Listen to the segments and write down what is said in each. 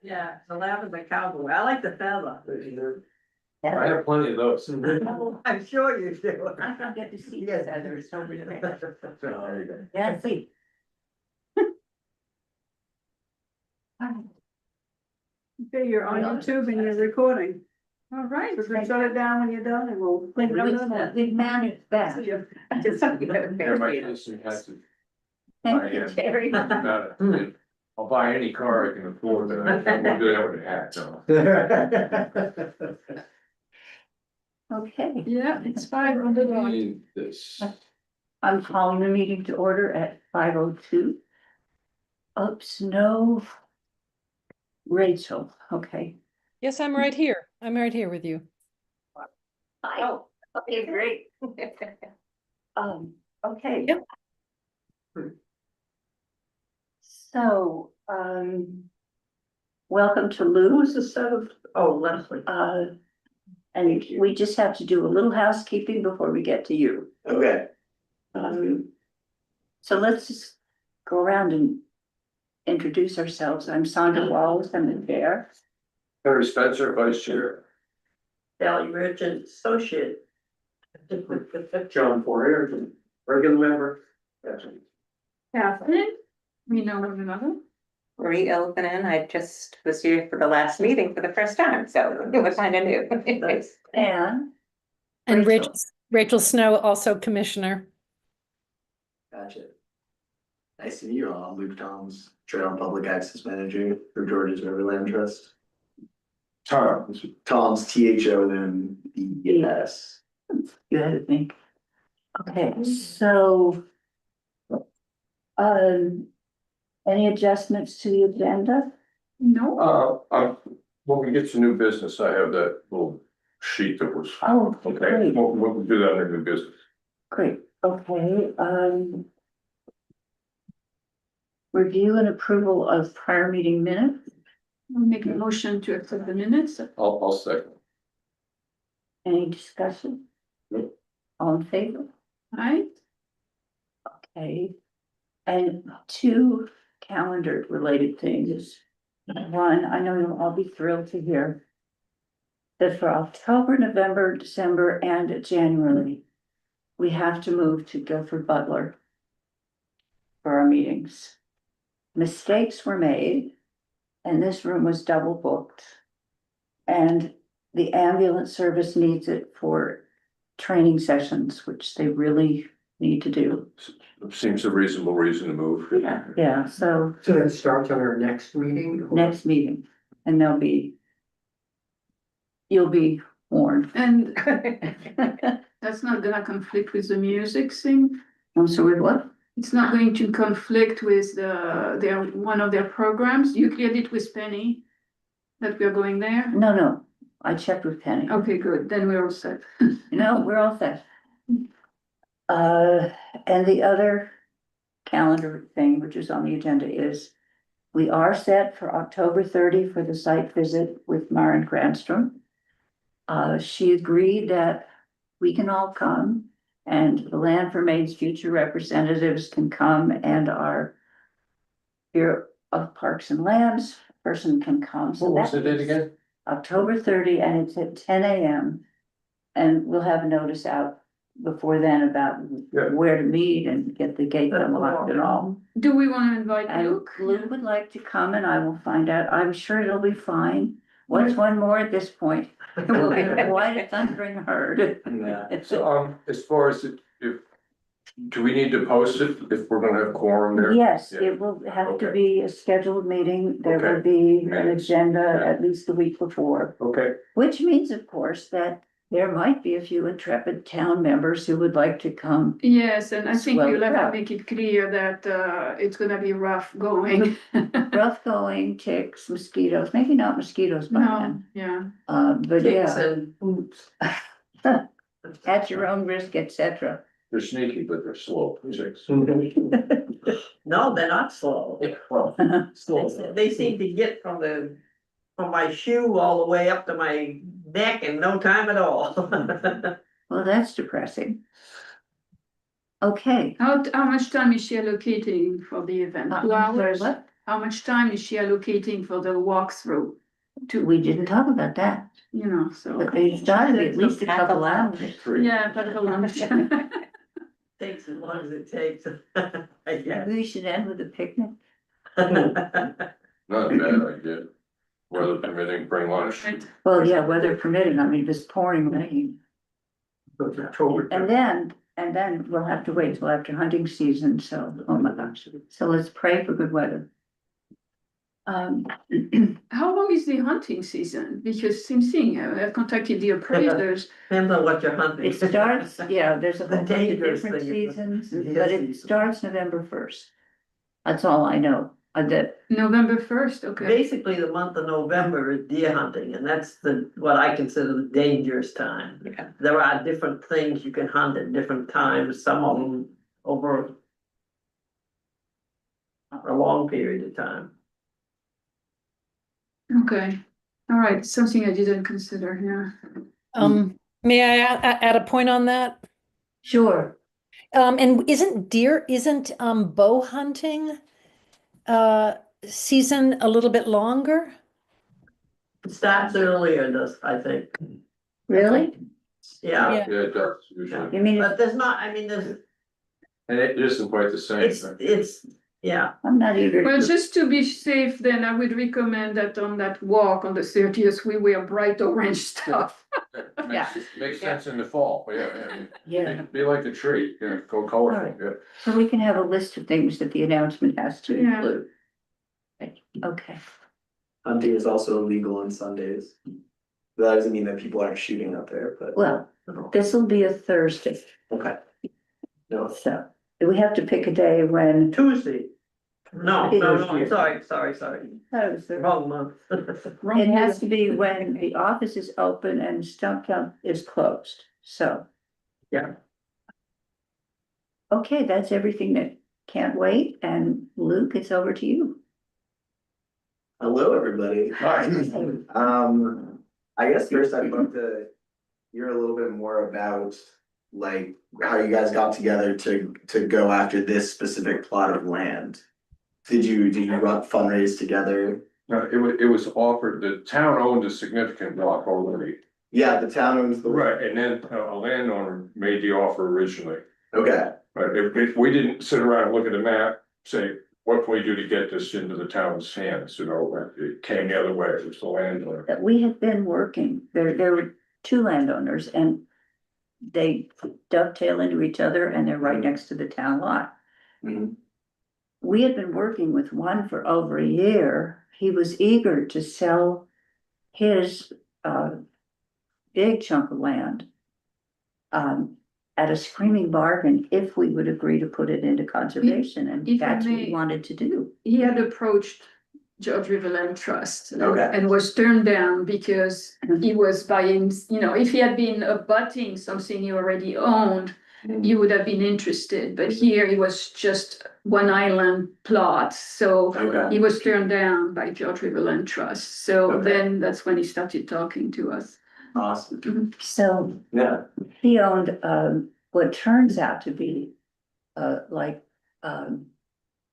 Yeah, the lavender cowboy. I like the feather. I have plenty of those. I'm sure you do. I don't get to see Yes. this other, so we're there. There you go. Yeah, see. Okay, you're on YouTube and you're recording. All right, so just shut it down when you're done and we'll. We've managed that. Everybody listen has to. Thank you, Terry. About it. I'll buy any car I can afford, but I won't do that with a hat, so. Okay, Yeah, it's 500. Need this. I'm calling the meeting to order at 5:02. Oops, no. Rachel, okay. Yes, I'm right here. I'm right here with you. Hi. Okay, great. Okay. Yep. So, welcome to Lou's. Who's the set of, oh, Leslie. And we just have to do a little housekeeping before we get to you. Okay. So let's just go around and introduce ourselves. I'm Sandra Wallace, I'm the chair. Terry Spencer, Vice Chair. Sally Richard, associate. John Poirier, regular member. Catherine, we know one another. Marie Ilpinen, I just was here for the last meeting for the first time, so it was kind of new. And And Rachel. Rachel Snow, also commissioner. Gotcha. Nice to meet you all. I'm Luke Toms, Trail and Public Access Manager for George's Riverland Trust. Tom. Tom's THOMBS. you had to think. Okay, so. Any adjustments to the agenda? No. When we get to new business, I have that little sheet that was. Oh, Okay, great, we'll do that under new business. great, okay, review and approval of prior meeting minutes, I'll make a motion to accept the minutes. I'll second. any discussion? Nope. All in favor? Right? Okay. And two calendar related things. One, I know you'll all be thrilled to hear that for October, November, December, and January, we have to move to Guilford Butler for our meetings. Mistakes were made, and this room was double booked. And the ambulance service needs it for training sessions, which they really need to do. Seems a reasonable reason to move. Yeah, so So that starts on our next meeting? next meeting, and you'll be warned. And that's not gonna conflict with the music thing. I'm sorry, with what? It's not going to conflict with one of their programs. You cleared it with Penny. That we're going there. No, I checked with Penny. Okay, good. Then we're all set. No, we're all set. And the other calendar thing, which is on the agenda, is we are set for October 30 for the site visit with Maren Granstrom. She agreed that we can all come and the Land for Maine's future representatives can come, and our Bureau of Parks and Lands person can come. So What was that the date is again? October 30, and it's at 10 a.m. And we'll have a notice out before then about Yeah. where to meet and get the gate unlocked and all. Do we want to invite And Luke? Luke would like to come, and I will find out. I'm sure it'll be fine. What's one more at this point? It will be quite a thundering herd. Yeah. So, as far as if, do we need to post it if we're gonna have quorum there? Yes, Yeah. it will have to Okay. be a scheduled meeting. There will Okay. be an Minutes. agenda Yeah. at least the week before. Okay, Which means, of course, that there might be a few intrepid town members who would like to come. Yes, and I think Swell we'll have crowd. to make it clear that it's gonna be rough going. Rough going, ticks, mosquitoes, maybe not mosquitoes by No, then. yeah. But yeah, and boots. at your own risk, etc. they're sneaky, but they're slow. No, they're not slow. Well, They seem to get from my shoe all the way up to my neck in no time at all. Well, that's depressing. Okay. How much time is she allocating for the event? 2 Sorry, hours? what? how much time is she allocating for the walkthrough? We didn't talk about that, You know, so, but it's gotta be at least a couple hours. yeah, but hold on. Takes as long as it takes. I guess. Maybe we should end with a picnic. Not a bad idea. Weather permitting, bring lunch. Well, yeah, weather permitting, I mean, if it's pouring rain. And then we'll have to wait till after hunting season, so, oh my gosh, so let's pray for good weather. How long is the hunting season? Because same thing, I've contacted the appraisers. Depends on what you're hunting. It starts, yeah, there's a The whole bunch of dangerous different thing is- seasons, Yes. but it starts November first. That's all I know, that, November 1st, okay. Basically, the month of November is deer hunting, and that's what I consider the dangerous time. Yeah. There are different things you can hunt at different times, some of them over a long period of time. Okay, all right, something I didn't consider, yeah. May I add a point on that? sure, And isn't bow hunting season a little bit longer? It starts earlier, does, I think, really? yeah, Yeah. Yeah, it does usually. You mean, but there's not, I mean, there's, And it isn't quite the same. it's, yeah. I'm not eager Well, to, just to be safe, then I would recommend that on that walk on the 30th, we wear bright orange stuff. Makes sense in the fall, yeah, Be like the tree, go colorful, yeah. so we can have a list of things that the announcement has to Yeah. include. Okay, Hunting is also illegal on Sundays. That doesn't mean that people aren't shooting out there, but. well, this will be a Thursday, Okay. No, so we have to pick a day when. Tuesday. No, sorry. That was the- Wrong month. It has to be when the office is open and stump count is closed, so. Yeah. Okay, that's everything that can't wait, and Luke, it's over to you. hello, everybody. I guess first I'd love to hear a little bit more about like how you guys got together to go after this specific plot of land. Did you run fundraise together? No, it was offered, the town owned a significant block already. Yeah, the town owns the. Right, and then a landowner made the offer originally. Okay, But if we didn't sit around and look at the map, say, what can we do to get this into the town's hands, it came the other way, it was the landowner. That we had been working, there were two landowners and they dovetail into each other and they're right next to the town lot. Mhm. We had been working with one for over a year. He was eager to sell his big chunk of land at a screaming bargain if we would agree to put it into conservation, and if I that's what may- he wanted to do. He had approached George River Land Trust. Okay. And was turned down because he was buying, if he had been abutting something he already owned, you would have been interested, but here it was just one island plot, so okay, he was turned down by George River Land Trust, so Okay. then that's when he started talking to us. awesome, So yeah, he owned what turns out to be like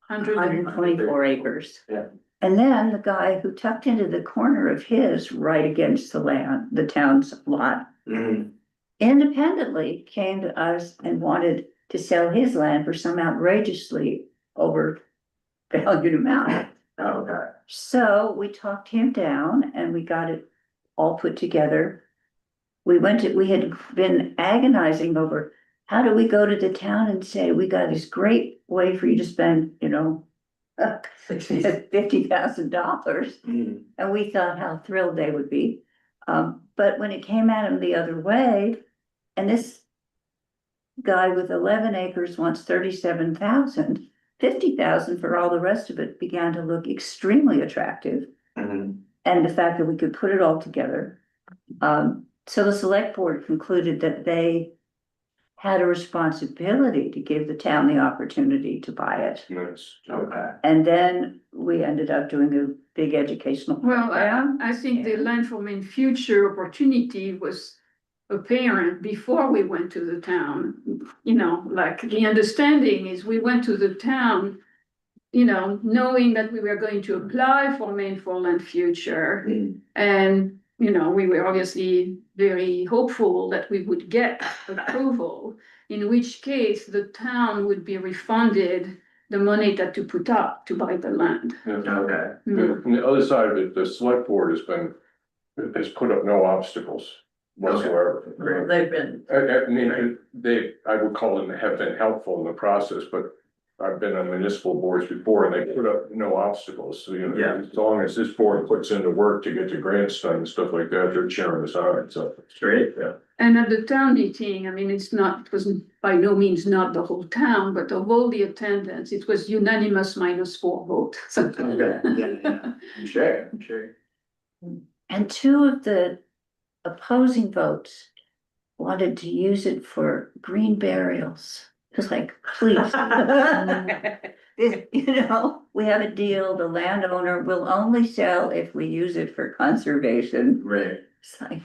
124 acres. Yeah. And then the guy who tucked into the corner of his right against the town's lot, Mhm. independently came to us and wanted to sell his land for some outrageously overvalued amount. Okay, So we talked him down and we got it all put together. We had been agonizing over, how do we go to the town and say, we got this great way for you to spend, $50,000. Mhm. And we thought how thrilled they would be. But when it came at him the other way, and this guy with 11 acres wants 37,000, 50,000 for all the rest of it began to look extremely attractive. Mhm. And the fact that we could put it all together. So the select board concluded that they had a responsibility to give the town the opportunity to buy it. Nice. Okay, And then we ended up doing a big educational Well, program. I think the land for Maine future opportunity was apparent before we went to the town. Like the understanding is we went to the town you know, knowing that we were going to apply for Maine for Land Future. Mm. And, you know, we were obviously very hopeful that we would get approval, in which case the town would be refunded the money that to put up to buy the land. Okay, Mm. From the other side of it, the select board has put up no obstacles whatsoever. Well, they've been, I mean, I would call them, have been helpful in the process, but I've been on municipal boards before and they put up no obstacles. So, you Yeah. know, as long as this board puts into work to get the grants done and stuff like that, they're cheering us on, so. great. Yeah. And at the town meeting, I mean, it wasn't by no means not the whole town, but of all the attendance, it was unanimous -4 vote. So. Okay, yeah, I'm sure. And two of the opposing votes wanted to use it for green burials. It's like, please. You know, we have a deal, the landowner will only sell if we use it for conservation. Right, It's like,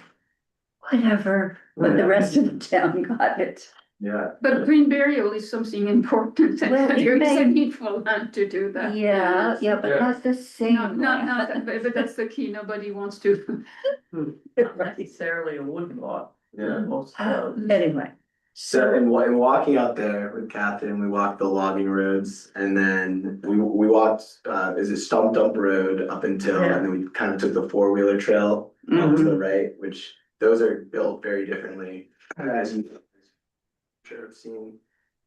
whatever, but the rest of the town got it. yeah. But green burial is something important, and Well, it there is a may- need for land to do that. Yeah, but Yeah. not the same. Not, but that's the key, nobody wants to. not necessarily a wood lot. Yeah. Most, Anyway, So in walking out there with Catherine, we walked the logging roads and then we walked, is it Stump Dump Road up until, Yeah. and then we kind of took the four-wheeler trail up to the right, which those are built very differently, as you sure have seen.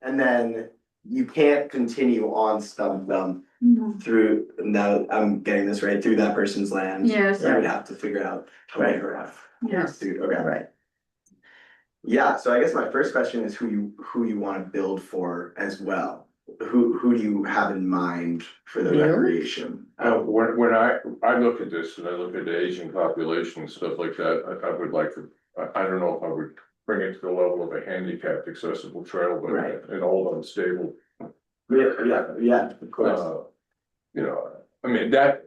And then you can't continue on Stump Dump through, now I'm getting this right, through that person's land. Yes. So we'd have to figure out a way around. Yes. Dude, okay. right. Yeah, so I guess my first question is who you wanna build for as well? Who do you have in mind for the You? recreation? When I look at this and I look at the aging population and stuff like that, I would like to, I don't know if I would bring it to the level of a handicapped accessible trail, but Right. an old unstable. Yeah, of course. You know, I mean, that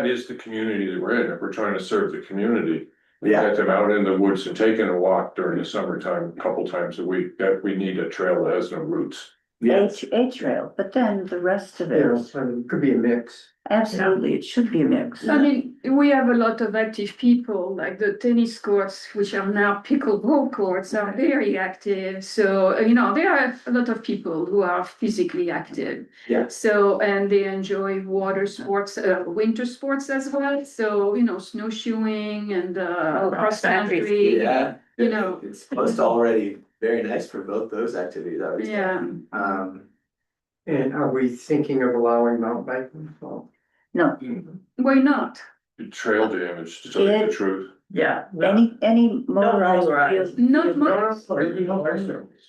is the community that we're in, if we're trying to serve the community. Yeah, Get them out in the woods and taking a walk during the summertime, a couple times a week, that we need a trail that has no roots. yeah, A trail, but then the rest of Yeah, it, so it could be a mix. absolutely, it should be a mix. I mean, we have a lot of active people, like the tennis courts, which are now pickleball courts, are very active. So, you know, there are a lot of people who are physically active. Yeah. So, and they enjoy water sports, winter sports as well. So, you know, snowshoeing and cross cross-country country. yeah. You know. It's close to already very nice for both those activities, I would say. Yeah. And are we thinking of allowing mountain biking as well? No, Why not? Trail damage, to tell you the truth. yeah. any motorized. motorized. field- Not field- motorized.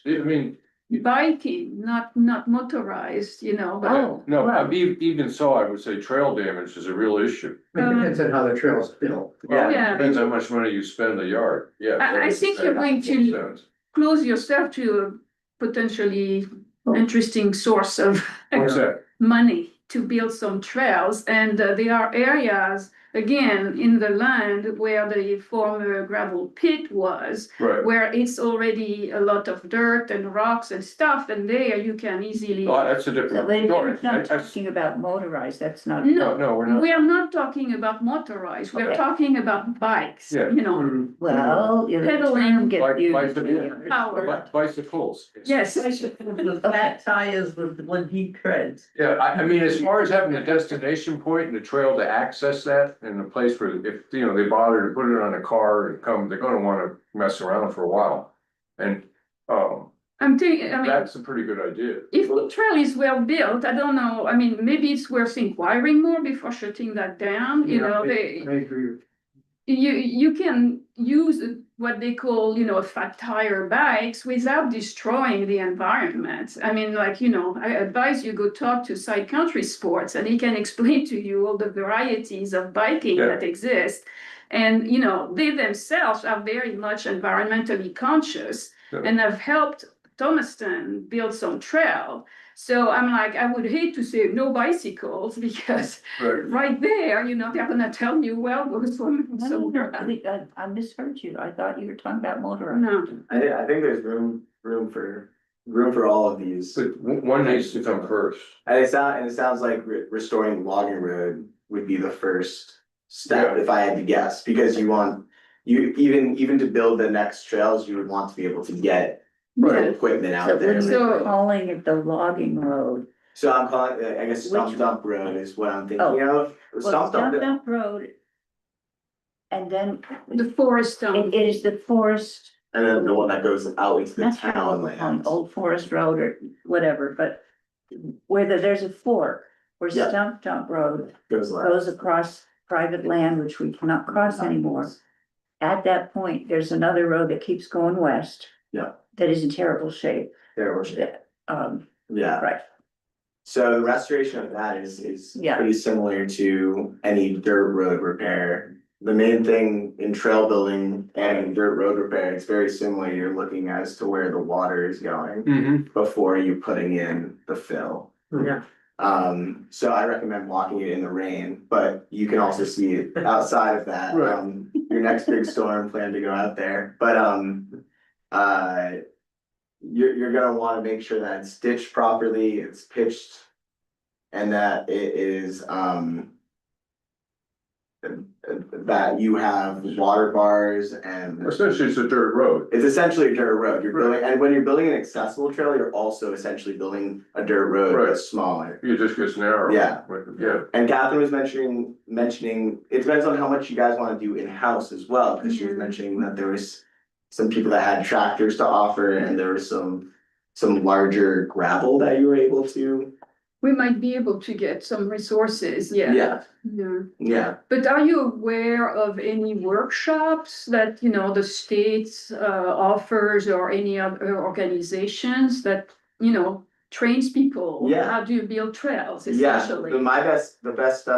I mean, Biking, not motorized, you know, but Oh, no, well, even so, I would say trail damage is a real issue. It depends on how the trail's built. Well, Yeah. Depends how much money you spend a yard, yeah. I think you're going to close yourself to a potentially interesting source of What's that? money to build some trails. And there are areas, again, in the land where the former gravel pit was, Right, where it's already a lot of dirt and rocks and stuff, and there you can easily. well, that's a So, different but if story. you're not talking about motorized, that's not. No, we're not. We are not talking about motorized, we're Okay. talking about bikes, Yeah. you know. Well, the Pedaling. term gets Like used. bicycle- Power. Bicycles. Yes, Flat tires with deep treads. Yeah, I mean, as far as having a destination point and a trail to access that and a place where if, you know, they bother to put it on a car and come, they're gonna wanna mess around for a while. And, I'm thinking, I mean. that's a pretty good idea. If the trail is well built, I don't know, I mean, maybe it's worth inquiring more before shutting that down, you know, I agree. you can use what they call, you know, fat tire bikes without destroying the environment. I mean, like, you know, I advise you go talk to Side Country Sports and he can explain to you all the varieties of biking Yeah. that exist. And, you know, they themselves are very much environmentally conscious Yeah. and have helped Thomaston build some trail. So I'm like, I would hate to say no bicycles because Right. right there, you know, they're gonna tell you, well, go swim No, somewhere. I misheard you. I thought you were talking about motorized. No, I think there's room for room for all of these. But one needs to come first. And it sounds like restoring logging road would be the first step, Yeah. if I had to guess, because even to build the next trails, you would want to be able to get Right. equipment So out there. when So- we're calling it the logging road, So I'm calling, I guess Stump Which- Dump Road is what I'm thinking Oh. of. well, Stump Stump Dump, Dump Road. And then The forest it town. is the forest, and then the one that goes out into the not sure town what we're calling lands. Old Forest Road or whatever, but where there's a fork, where Yeah. Stump Dump Road Goes left. goes across private land, which we cannot cross anymore. At that point, there's another road that keeps going west. Yeah. That is in terrible shape, There was, yeah. right, So the restoration of that is Yeah. pretty similar to any dirt road repair. The main thing in trail building and dirt road repair, it's very similar. You're looking as to where the water is going Mm-hmm. before you putting in the fill. Yeah. So I recommend walking it in the rain, but you can also see it outside of that. Right. Your next big storm, plan to go out there, but you're gonna wanna make sure that it's stitched properly, it's pitched. And that it is, that you have water bars and Essentially, it's a dirt road. it's essentially a dirt road. You're building, and when you're building an accessible trail, you're also essentially building a dirt road Right. that's smaller. It just gets narrow. Yeah. Yeah. And Catherine was mentioning, it depends on how much you guys wanna do in-house as well, cause she was mentioning that there was. Some people that had tractors to offer and there was some larger gravel that you were able to. We might be able to get some resources, yeah. Yeah, Yeah. yeah. But are you aware of any workshops that, the states offers or any other organizations that, trains people? Yeah. How do you build trails Yeah, essentially? the best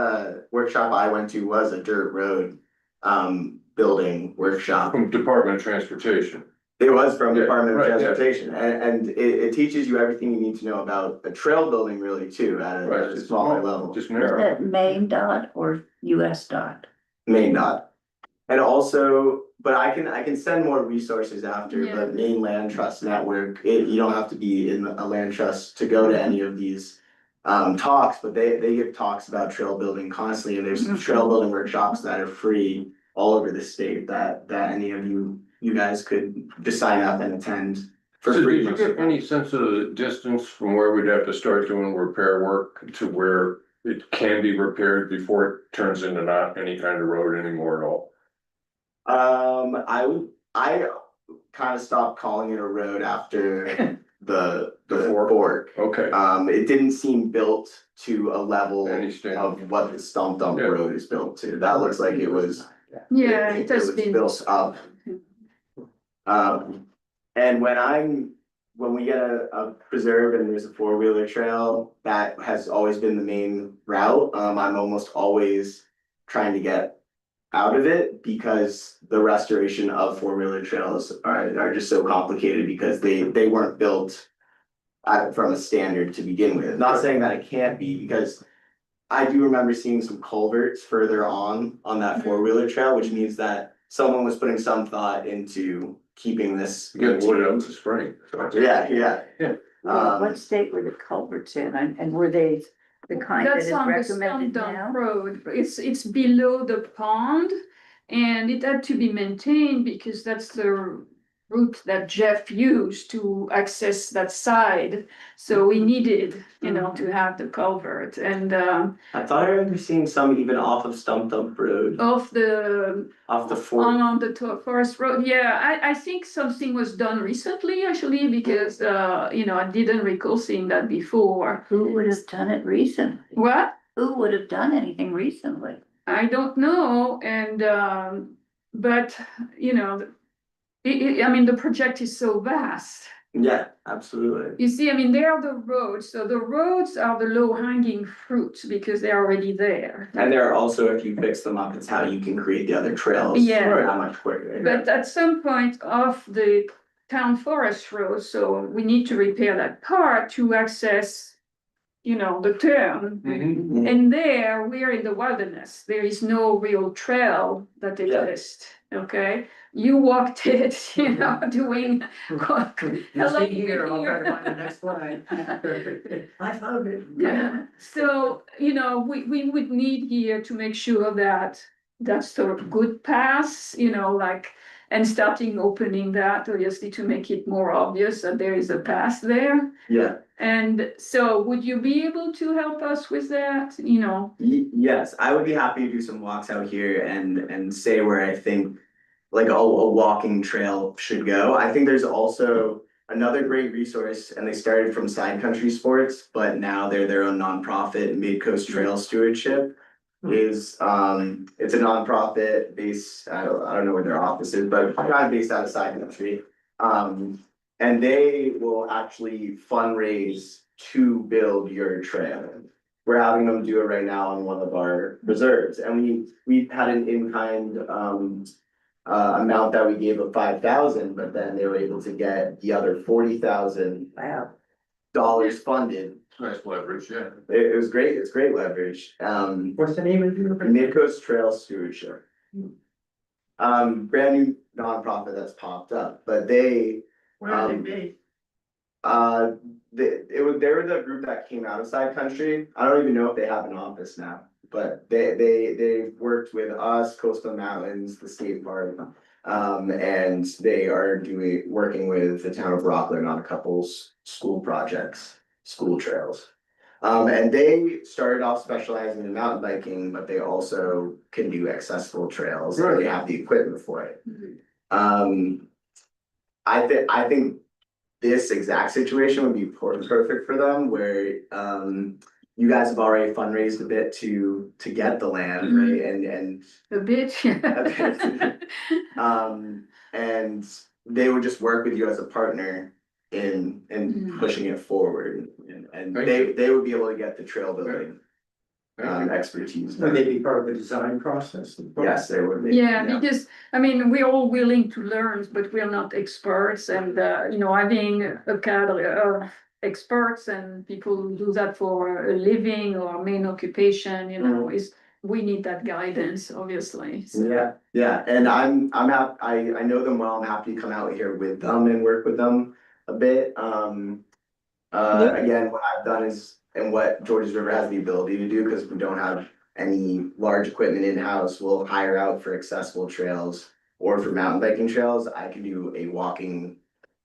workshop I went to was a dirt road building workshop. From Department of Transportation. It was from Yeah, Department of right, yeah. Transportation and it teaches you everything you need to know about a trail building really too, at Right, a it's smaller small, level. just is narrow. that Maine dot or US dot? Main dot. And also, but I can send more resources after, Yeah. but Maine Land Trust Network, you don't have to be in a land trust to go to any of these. Talks, but they give talks about trail building constantly, and there's trail building workshops that are free all over the state that any of you guys could just sign up and attend. For So free. did you get any sense of the distance from where we'd have to start doing repair work to where it can be repaired before it turns into not any kind of road anymore at all? I kind of stopped calling it a road after the fork. Okay, It didn't seem built to a level Any standard. of what the Stump Dump Yeah. Road is built to. That looks like it was. Yeah, it has was been. built up. And when we get a preserve and there's a four-wheeler trail, that has always been the main route. I'm almost always trying to get out of it because the restoration of four-wheeler trails are just so complicated because they weren't built from a standard to begin with. Not saying that it can't be, because I do remember seeing some culverts further on that four-wheeler trail, which means that someone was putting some thought into keeping this. get wood out the spring. Yeah. What state were the culverts in and were they the kind that That's is on the recommended Stump now? Dump Road, it's below the pond. And it had to be maintained because that's the route that Jeff used to access that side. So we needed, to have the culvert and I thought I remember seeing some even off of Stump Dump Road, off the off the four. on the forest road. Yeah, I think something was done recently actually because I didn't recall seeing that before. Who would have done it recently? What? Who would have done anything recently? I don't know, and but the project is so vast. Yeah, absolutely. You see, there are the roads, so the roads are the low hanging fruit because they're already there. And there are also, if you fix them up, it's how you can create the other trails. Yeah. That much quicker. But at some point off the town forest road, so we need to repair that part to access, the turn. Mhm. And there, we're in the wilderness, there is no real trail that Yeah. exists, okay? You walked it, doing. You Hello, stay here, I'll try to here. find the next slide. I found it. Yeah, so, we would need here to make sure that that's the good pass, like, and starting opening that, obviously, to make it more obvious that there is a path there. Yeah, And so would you be able to help us with that, yes, I would be happy to do some walks out here and say where I think like a walking trail should go. I think there's also another great resource, and they started from Side Country Sports, but now they're their own nonprofit, Mid Coast Trail Stewardship. It's a nonprofit based, I don't know where their office is, but kind of based out of Side Country. And they will actually fundraise to build your trail. We're having them do it right now on one of our reserves, and we had an in-kind amount that we gave of 5,000, but then they were able to get the other 40,000 Wow. dollars funded. Nice leverage, yeah. It was great, it's great leverage. What's the name of your? Mid Coast Trail Stewardship. Brand new nonprofit that's popped up, but they, Where are they based? they were the group that came out of Side Country. I don't even know if they have an office now, but they worked with us, Coastal Mountains, the state park. And they are working with the town of Rockland on a couple school projects, school trails. And they started off specializing in mountain biking, but they also can do accessible trails, and they have the equipment for it. I think this exact situation would be perfect for them, where you guys have already fundraised a bit to get the land, right? And a bit? and they would just work with you as a partner in pushing it forward, and they would be able to get the trail building expertise. Would they be part of the design process? Yes, they would be. Yeah, because, we're all willing to learn, but we're not experts, and, having a cadre of experts and people who do that for a living or main occupation, we need that guidance, obviously. So. Yeah, and I'm happy, I know them well, I'm happy to come out here with them and work with them a bit. Again, what I've done is, and what Georges River has the ability to do, because we don't have any large equipment in-house, we'll hire out for accessible trails or for mountain biking trails. I can do a walking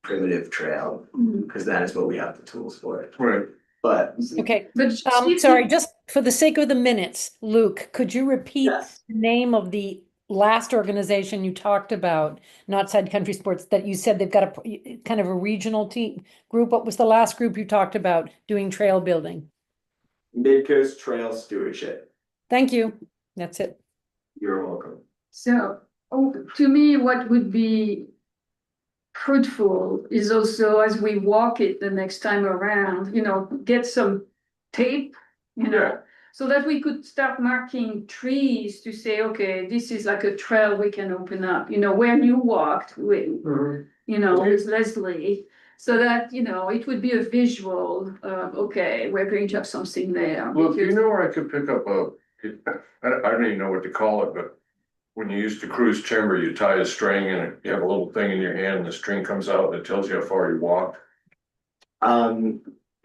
primitive trail, because that is what we have the tools for. Right. But Okay, But sorry, just for the sake of the minutes, Luke, could you repeat Yes. the name of the last organization you talked about, not Side Country Sports, that you said they've got a kind of a regional team group? What was the last group you talked about doing trail building? Mid Coast Trail Stewardship, Thank you. That's it. you're welcome. So, to me, what would be fruitful is also, as we walk it the next time around, get some tape, Yeah. so that we could start marking trees to say, okay, this is like a trail we can open up, where you walked with, with Leslie. So that, it would be a visual of, okay, we're going to have something there. Well, you because- know where I could pick up I don't even know what to call it, but when you used to cruise timber, you tie a string and you have a little thing in your hand and the string comes out and it tells you how far you walked.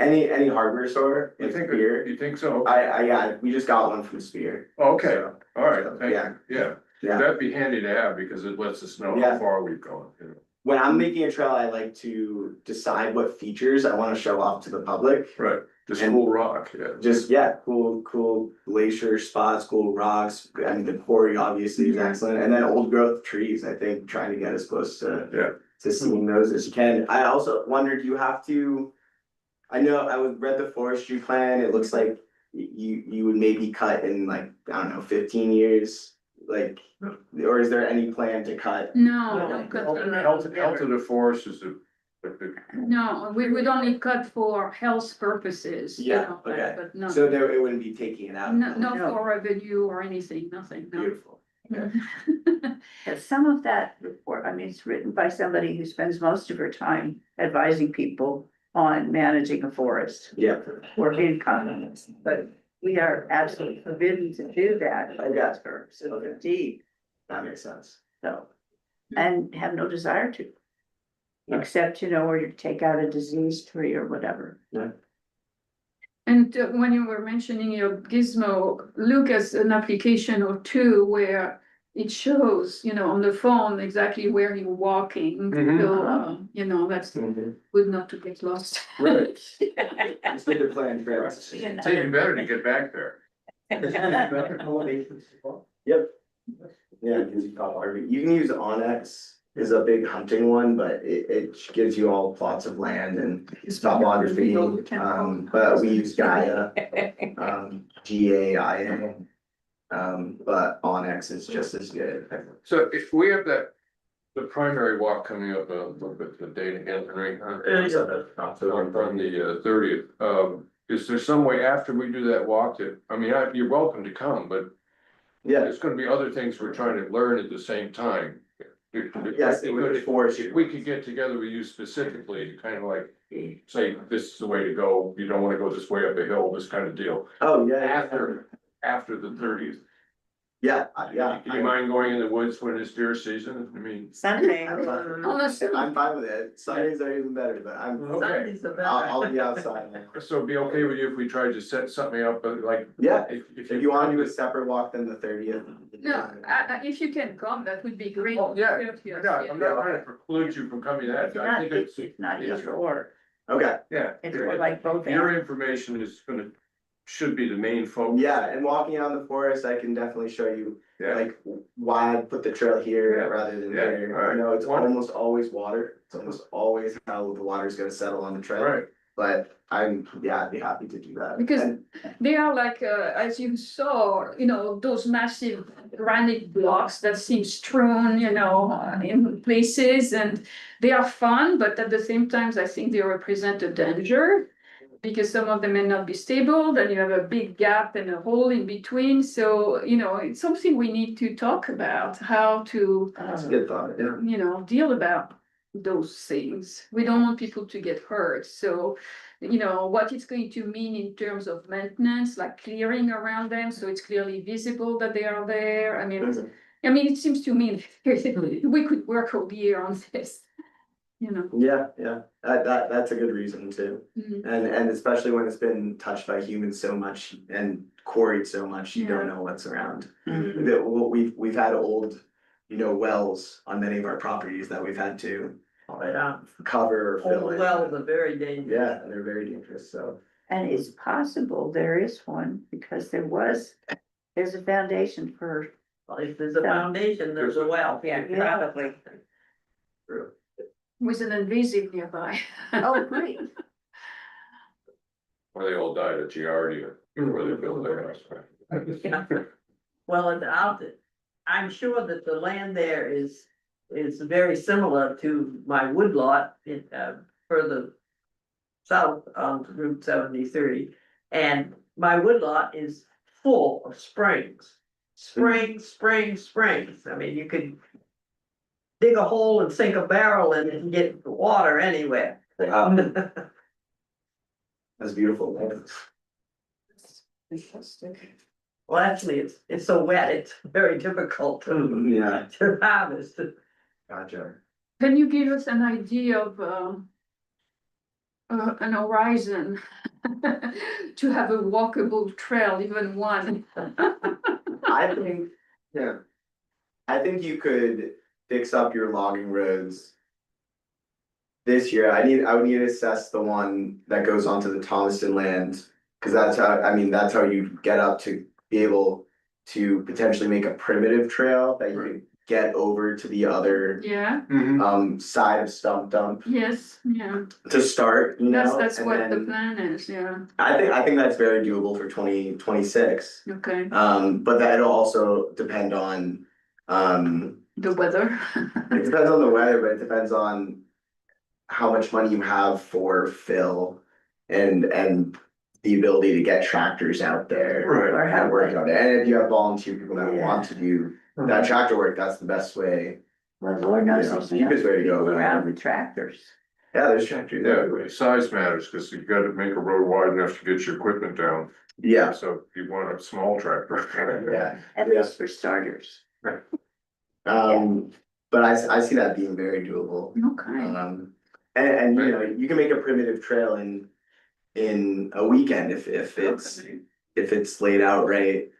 Any hardware store in Spear? You think so? Yeah, we just got one from Spear. Okay, So, all right, thank Yeah. you, yeah. Yeah. That'd be handy to have because it lets us know how Yeah. far we've gone. When I'm making a trail, I like to decide what features I wanna show off to the public. Right, the And- school rock, yeah. Just, cool glacier spots, cool rocks. I mean, the quarry obviously is Yeah. excellent, and then old growth trees, I think, trying to get as close to. Yeah. To seeing those as you can. I also wondered, you have to, I know, read the forestry plan, it looks like you would maybe cut in like, I don't know, 15 years, like, or is there any plan to cut? No, don't cut for that. Health of the forest is No, we would only cut for health purposes, Yeah, okay. but no. So there, it wouldn't be taking it out? No for revenue or anything, nothing, no. Beautiful. Some of that report, it's written by somebody who spends most of her time advising people on managing a forest. Yeah. We're in common, but we are absolutely forbidden to do that by Jasper, so deed, That makes sense. so. And have no desire to. Except, or you take out a diseased tree or whatever. And when you were mentioning your gizmo, look at an application or two where it shows, on the phone exactly where you're walking. Mhm. So, that's good not to get lost. Right. It's good to plan trips. It's even better to get back there. Yep. Yeah, it gives you topography. You can use Onyx is a big hunting one, but it gives you all plots of land and topography. But we use Gaia, GAIA. But Onyx is just as good. So if we have the primary walk coming up, a little bit, the date again, right? On the 30th, is there some way after we do that walk that, you're welcome to come, but Yeah, there's gonna be other things we're trying to learn at the same time. yes, it would force If you. we could get together with you specifically, to kind of like, say, this is the way to go, you don't wanna go this way up a hill, this kind of deal. Oh, yeah. After the 30th. Yeah, yeah. Do you mind going in the woods when it's deer season? Sunday. Honestly, I'm fine with it. Sundays are even better, but Okay. Sunday's the best. I'll be outside. So it'd be okay with you if we tried to set something up, but like. Yeah, If if you want to do a separate walk than the 30th. no, if you can come, that would be great. Oh, yeah. Yes, yes, Yeah, yes. I'm not trying to preclude you from coming that, It's I not, think it's it's, not either or, Okay, yeah. it's more like both. Your information should be the main focus. yeah, and walking out in the forest, I can definitely show you Yeah, like why I put the trail here Yeah. rather than Yeah, there. alright. It's almost always water. It's almost always how the water's gonna settle on the trail. right, But I'd be happy to do that. Because And- they are like, as you saw, those massive granite blocks that seem strewn, in places, and they are fun, but at the same time, I think they represent a danger. Because some of them may not be stable, then you have a big gap and a hole in between, so, it's something we need to talk about, how to, That's a good thought, yeah. deal about those things. We don't want people to get hurt, so, what it's going to mean in terms of maintenance, like clearing around them, so it's clearly visible that they are there. It seems to me we could work all year on this, Yeah, that's a good reason too. Mhm. And especially when it's been touched by humans so much and quarried so much, you don't know what's around. Mhm. We've had old, wells on many of our properties that we've had to Right on. cover or fill Old in. wells are very dangerous. Yeah, and they're very dangerous, so. And it's possible there is one, because there's a foundation for, Well, if there's a foundation, there's a well. Yeah, Yeah. probably. with an invasive nearby. oh, great. or they all died at Giardia, where they built their house, right? Well, and I'm sure that the land there is very similar to my woodlot in, further south on Route 73. And my woodlot is full of springs. Springs. You could dig a hole and sink a barrel in it and get water anywhere. That's beautiful. Well, actually, it's so wet, it's very difficult Yeah, to harvest. gotcha. Can you give us an idea of an horizon to have a walkable trail, even one? I think, yeah. I think you could fix up your logging roads. This year, I would need to assess the one that goes onto the Thomaston land, cause that's how you get up to be able to potentially make a primitive trail that you can get over to the other Yeah, side of Stump Dump yes, yeah, to start, that's and what the then plan is, yeah, I think that's very doable for 2026. okay, But that'll also depend on, the weather. it depends on the weather, but it depends on how much money you have for fill and the ability to get tractors out there. Right. Or how And work on it, and if you have volunteer people that Yeah. want to do that tractor work, that's the best way, Well, Lord knows there's cheapest way to go. around with tractors. Yeah, there's tractors everywhere. Yeah, size matters, cause you've gotta make a road wide enough to get your equipment down, Yeah, so you want a small tractor. yeah. At least for starters. But I see that being very doable. Okay. And you know, you can make a primitive trail in a weekend if it's laid out right.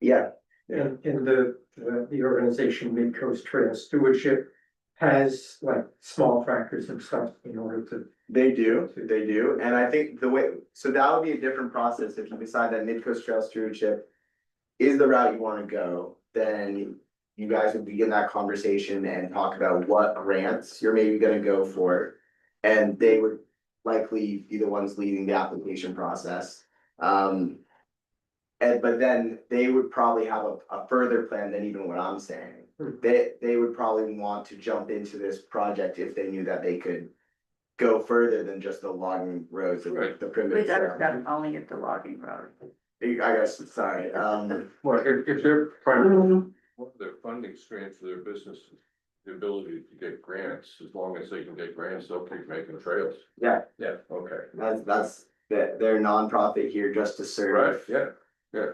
Yeah, And the organization Mid-Coast Trail Stewardship has like small tractors and stuff in order to. they do, and I think the way, so that would be a different process if you decide that Mid-Coast Trail Stewardship is the route you wanna go, then you guys would begin that conversation and talk about what grants you're maybe gonna go for. And they would likely be the ones leading the application process. But then they would probably have a further plan than even what I'm saying. They would probably want to jump into this project if they knew that they could go further than just the logging roads, the Right. primitive. We got trail. stuff only at the logging road. I guess, sorry, Well, if they're primary, one of their funding streams for their business is the ability to get grants, as long as they can get grants, they'll keep making trails. yeah, Yeah, okay. that's, they're nonprofit here just to Right, serve yeah,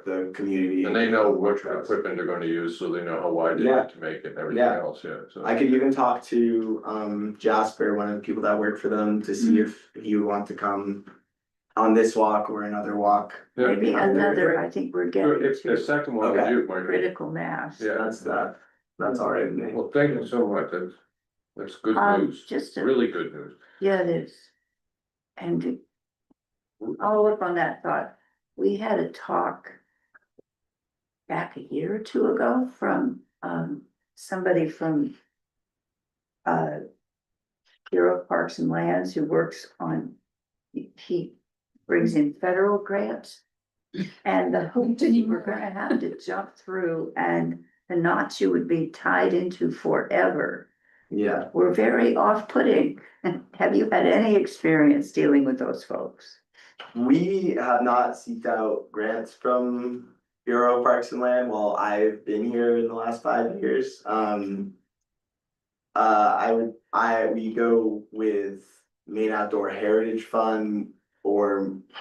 the community. and they know what equipment they're gonna use, so they know how wide they Yeah. need to make it and everything Yeah. else, yeah, so. I could even talk to Jasper, one of the people that work for them, to see if he would want to come on this walk or another walk. Yeah. Maybe another, I think we're Sure, getting If the to second one, Okay. you, Mike. critical mass. Yeah. That's all right with me. Well, thank you so much, that's good news, Just a, really good news. yeah, it is. And I'll work on that thought. We had a talk back a year or two ago from, somebody from Bureau of Parks and Lands who works on, he brings in federal grants. And the hope that you were gonna have to jump through and the knots you would be tied into forever Yeah, were very off-putting. Have you had any experience dealing with those folks? we have not seeked out grants from Bureau of Parks and Land while I've been here in the last 5 years. We go with Maine Outdoor Heritage Fund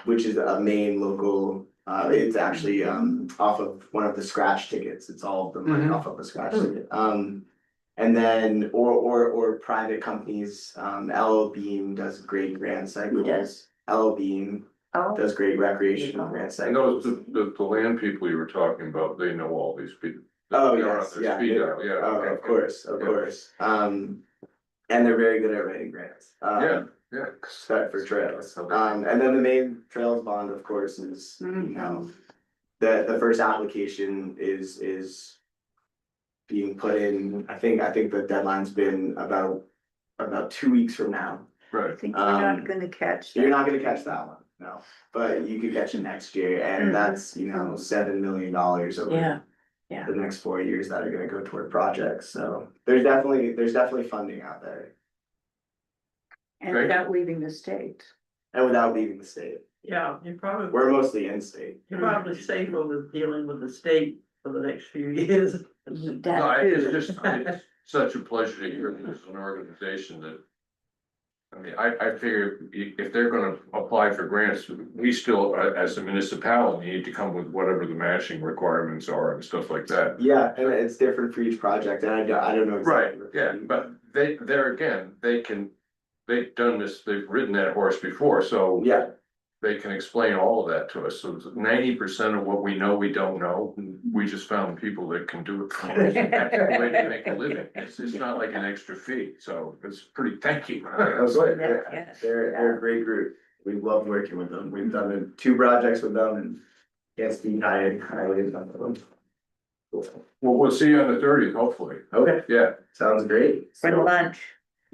which is a Maine local, it's actually, off of one of the scratch tickets. It's all of the money off of the scratch ticket. And then, or private companies, LL Bean does great grant cycles. Who does? LL Bean Oh, does great recreational grant I know cycles. the land people you were talking about, they know all these people. Oh, They're on yes, their yeah. speed dial, yeah. Oh, okay. of course, of Yeah. course. And they're very good at writing grants. Yeah, yeah. Except for trails. And then the main trails bond, of course, is, you know, the first application is being put in, I think the deadline's been about 2 weeks from now. I Right, think we're not gonna catch You're that. not gonna catch that one, no, but you could catch it next year, and that's, you know, $7 million over Yeah, the next 4 years that are gonna go toward projects, so there's definitely funding out there. and Great. without leaving the state. And without leaving the state, Yeah, we're mostly in state. you're probably safer with dealing with the state for the next few years. no, That it's too. just, it's such a pleasure to hear there's an organization that. I mean, I figure if they're gonna apply for grants, we still, as a municipality, need to come with whatever the matching requirements are and stuff like that. Yeah, and it's different for each project, and I don't know Right, exactly. yeah, but there again, they've done this, they've ridden that horse before, so. Yeah, They can explain all of that to us, so 90% of what we know, we don't know, we just found people that can do it. For us. That's the way to make a living, it's not like an extra fee, so it's pretty, thank you. that's right, Yeah. they're a great group, we love working with them, we've done 2 projects with them, and yes, we highly about them. Well, we'll see you on the 30th, hopefully, Okay, yeah. sounds great. For lunch.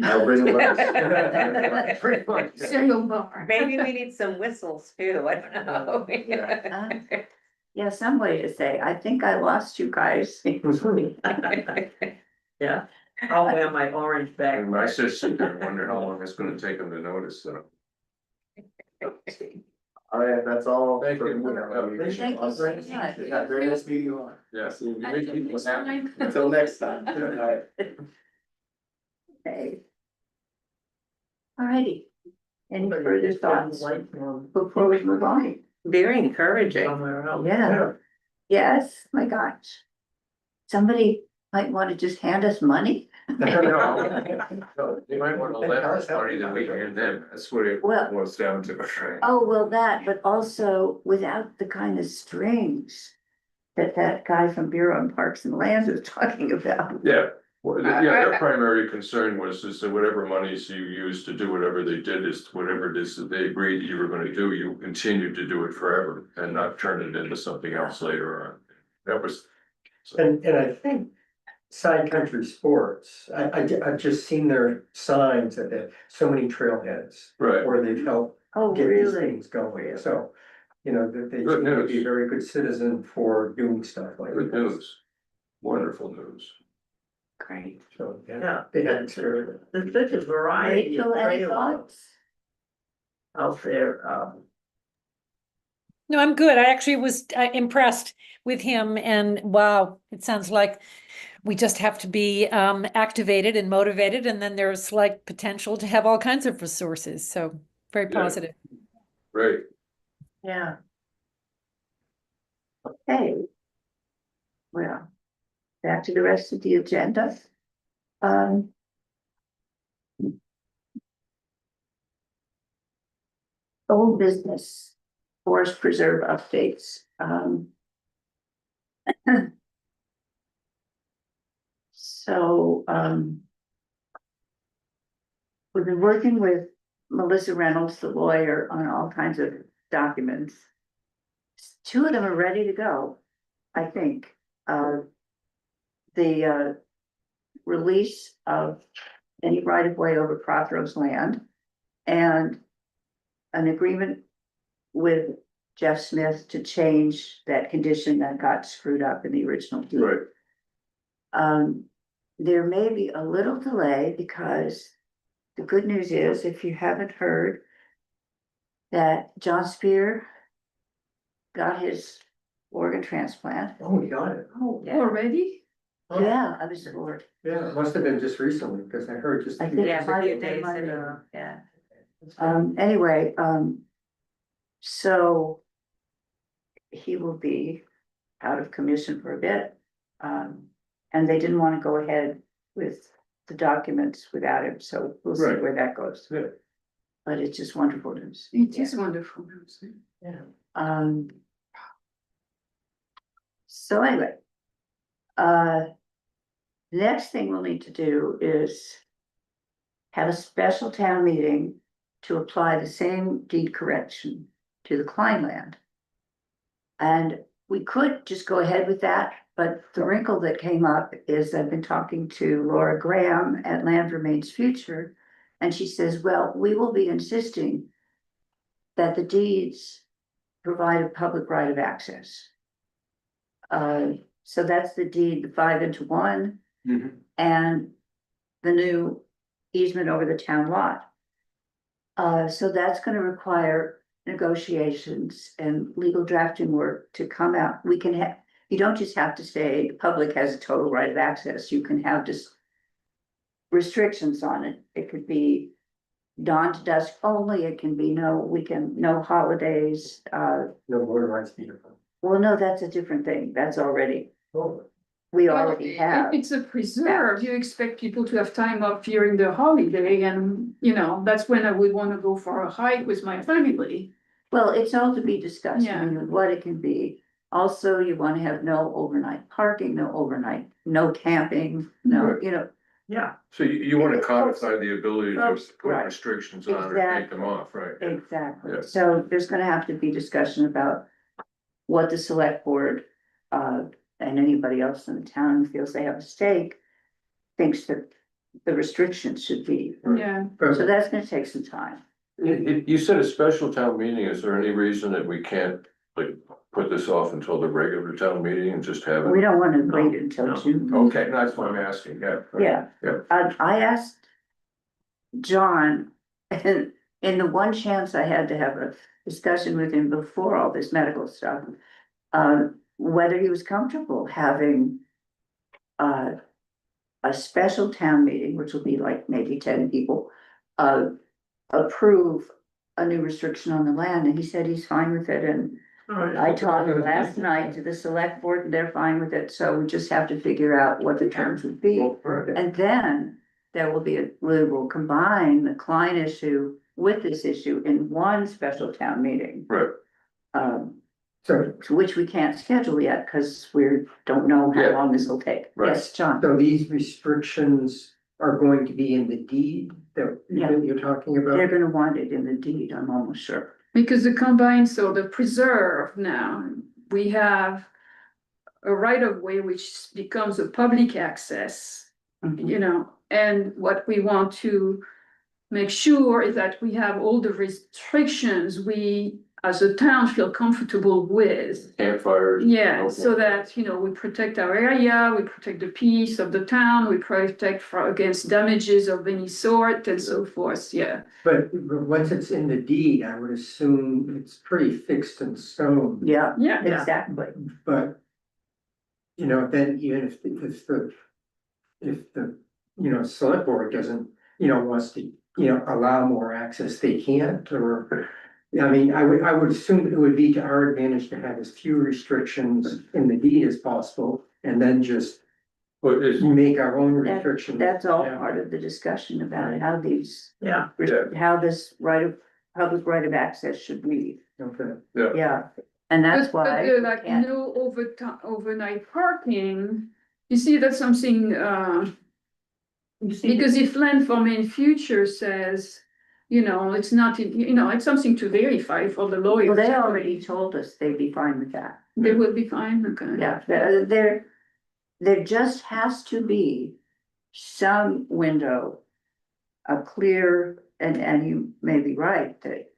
I'll bring a lunch. Pretty much. Cereal bar. Maybe we need some whistles too, I don't know. Yeah, some way to say, I think I lost you guys. Yeah, I'll wear my orange bag. And I just sit there and wonder how long it's gonna take them to notice, so. All right, that's all. Thank you. Thank you very much. Yeah, very nice meeting you all. Yes. Until next time. All right. Okay. Alrighty, any further thoughts before we move on? Very encouraging. Somewhere else. Yeah. Yes, my gosh. Somebody might want to just hand us money. No, they might wanna let us money than we hand them, that's what it Well- boils down to, right? Oh, well, that, but also without the kind of strings that guy from Bureau of Parks and Lands was talking about. Yeah, well, yeah, their primary concern was is that whatever monies you used to do whatever they did is whatever it is that they agreed you were gonna do, you continue to do it forever and not turn it into something else later on. That was. And I think Side Country Sports, I've just seen their signs that have so many trailheads. Right. Where they've helped Oh, get these really? things going, so, you know, that they Good seem to news. be a very good citizen for doing stuff like Good this. news, wonderful news. Great. So, Yeah. yeah, they had experience. There's such a variety of Rachel, any trails thoughts? out there, No, I'm good. I actually was impressed with him and wow, it sounds like we just have to be activated and motivated, and then there's like potential to have all kinds of resources. So very Yeah. positive. Great. Yeah. Okay. Well, back to the rest of the agenda. Um. Old business, forest preserve updates, So, we've been working with Melissa Reynolds, the lawyer, on all kinds of documents. Two of them are ready to go, I think. The release of any right of way over Prothero's land and an agreement with Jeff Smith to change that condition that got screwed up in the original deed. Right. There may be a little delay because the good news is, if you haven't heard, that John Spear got his organ transplant. Oh, you got it. Oh, Already? Yeah, I was bored. Yeah, it must have been just recently, because I heard just. a I few think Yeah, days a it might few have been days Monday, ago. yeah. Anyway, so he will be out of commission for a bit. And they didn't want to go ahead with the documents without him, so we'll see Right. where that goes. Yeah. But it's just wonderful news. It is wonderful news. Um. So anyway. Next thing we'll need to do is have a special town meeting to apply the same deed correction to the Klein land. And we could just go ahead with that, but the wrinkle that came up is I've been talking to Laura Graham at Land Remains Future. And she says, well, we will be insisting that the deeds provide a public right of access. So that's the deed, the 5-into-1, Mhm. and the new easement over the town lot. So that's gonna require negotiations and legal drafting work to come out. We can have, you don't just have to say the public has a total right of access, you can have just restrictions on it. It could be dawn to dusk only, it can be no holidays, No border rights beautiful. well, no, that's a different thing, that's already, Oh, we Well, already have. If it's a preserve, you expect people to have time off during the holiday and, you know, that's when I would wanna go for a hike with my family. Well, it's all to be discussed, I Yeah. mean, what it can be. Also, you wanna have no overnight parking, no camping, no, Right. you know, yeah. So you wanna codify the ability to just put Right. restrictions on or take them Exactly. off, right? Yeah. exactly. Yeah. So there's gonna have to be discussion about what the select board, and anybody else in the town who feels they have a stake thinks that the restrictions should be. Yeah, So that's gonna take some time. You said a special town meeting, is there any reason that we can't, like, put this off until the regular town meeting and just have We it? don't wanna No, wait until no. June. Okay, that's what I'm asking, yeah. Yeah. Yeah. I asked John, and in the one chance I had to have a discussion with him before all this medical stuff, whether he was comfortable having a special town meeting, which will be like maybe 10 people, approve a new restriction on the land, and he said he's fine with it, and I talked last night to the select board, and they're fine with it, so we just have to figure out what the terms would be. And then there will be we will combine the Klein issue with this issue in one special town meeting. Right. So, Which we can't schedule yet, because we don't know how Yeah. long this will take. Right. Yes, John? so these restrictions are going to be in the deed that Yeah. you're talking about? They're gonna want it in the deed, I'm almost sure. Because the combined, so the preserve now, we have a right of way which becomes a public access, Mhm. you know, and what we want to make sure is that we have all the restrictions we, as a town, feel comfortable with. Campfires. Yeah, so that, you know, we protect our area, we protect the peace of the town, we protect against damages of any sort and so forth, yeah. But once it's in the deed, I would assume it's pretty fixed in stone. Yeah, Yeah, exactly. But, you know, then even if the, you know, select board doesn't, you know, wants to, you know, allow more access, they can't, or. I mean, I would assume it would be to our advantage to have as few restrictions in the deed as possible, and then just But is, make our own That- restrictions. That's all Yeah. part of the discussion about how these, Yeah, how this public right of access should read. Okay. Yeah, and that's but why. we like can't- no overnight parking, you see, that's something, you see, because if Land for Main Future says, you know, it's not, you know, it's something to verify for the lawyers. Well, they already told us they'd be fine with that. They will be fine, okay. Yeah, there just has to be some window. A clear, and you may be right, that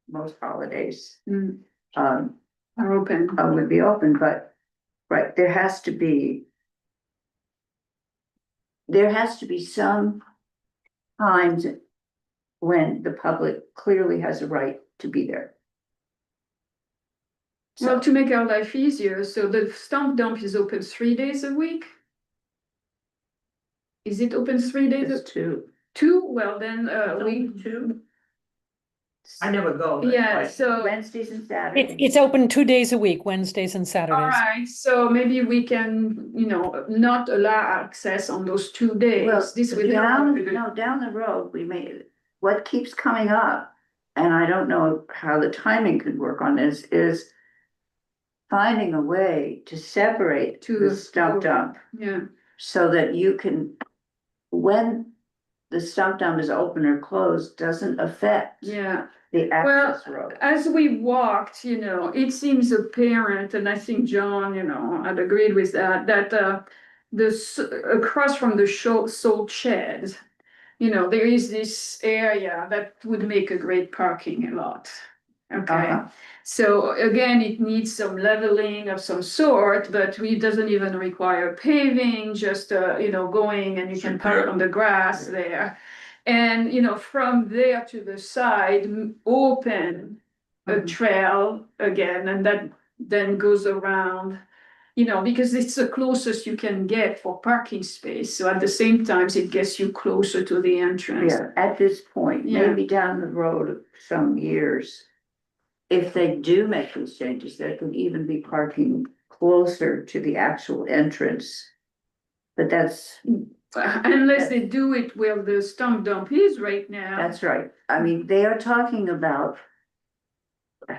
most holidays, Mm, um, are open. would be open, but, right, there has to be. There has to be some times when the public clearly has a right to be there. Well, So, to make our life easier, so the stump dump is open 3 days a week? Is it open 3 days? it's two. Two? Well, then, we, two, I never go. that's yeah, why. so. Wednesdays and Saturdays. It's open 2 days a week, Wednesdays and All Saturdays. right, so maybe we can, you know, not allow access on those 2 days. Well, This will down the road, we may, what keeps coming up, and I don't know how the timing could work on this, is finding a way to separate To the the- stump dump Yeah, so that you can, when the stump dump is open or closed, doesn't affect yeah. the access road. As we walked, you know, it seems apparent, and I think John, you know, I'd agreed with that, that this across from the salt shed, you know, there is this area that would make a great parking lot. Okay, Uh-huh. so again, it needs some leveling of some sort, but it doesn't even require paving, just you know, going and you can park on the grass there. And, you know, from there to the side, open a Mhm. trail again, and that then goes around, you know, because it's the closest you can get for parking space. So at the same time, it gets you closer to the entrance. Yeah, at this point, Yeah. maybe down the road some years. If they do make these changes, there could even be parking closer to the actual entrance. But that's Unless they do it where the stump dump is right now. right. I mean, they are talking about.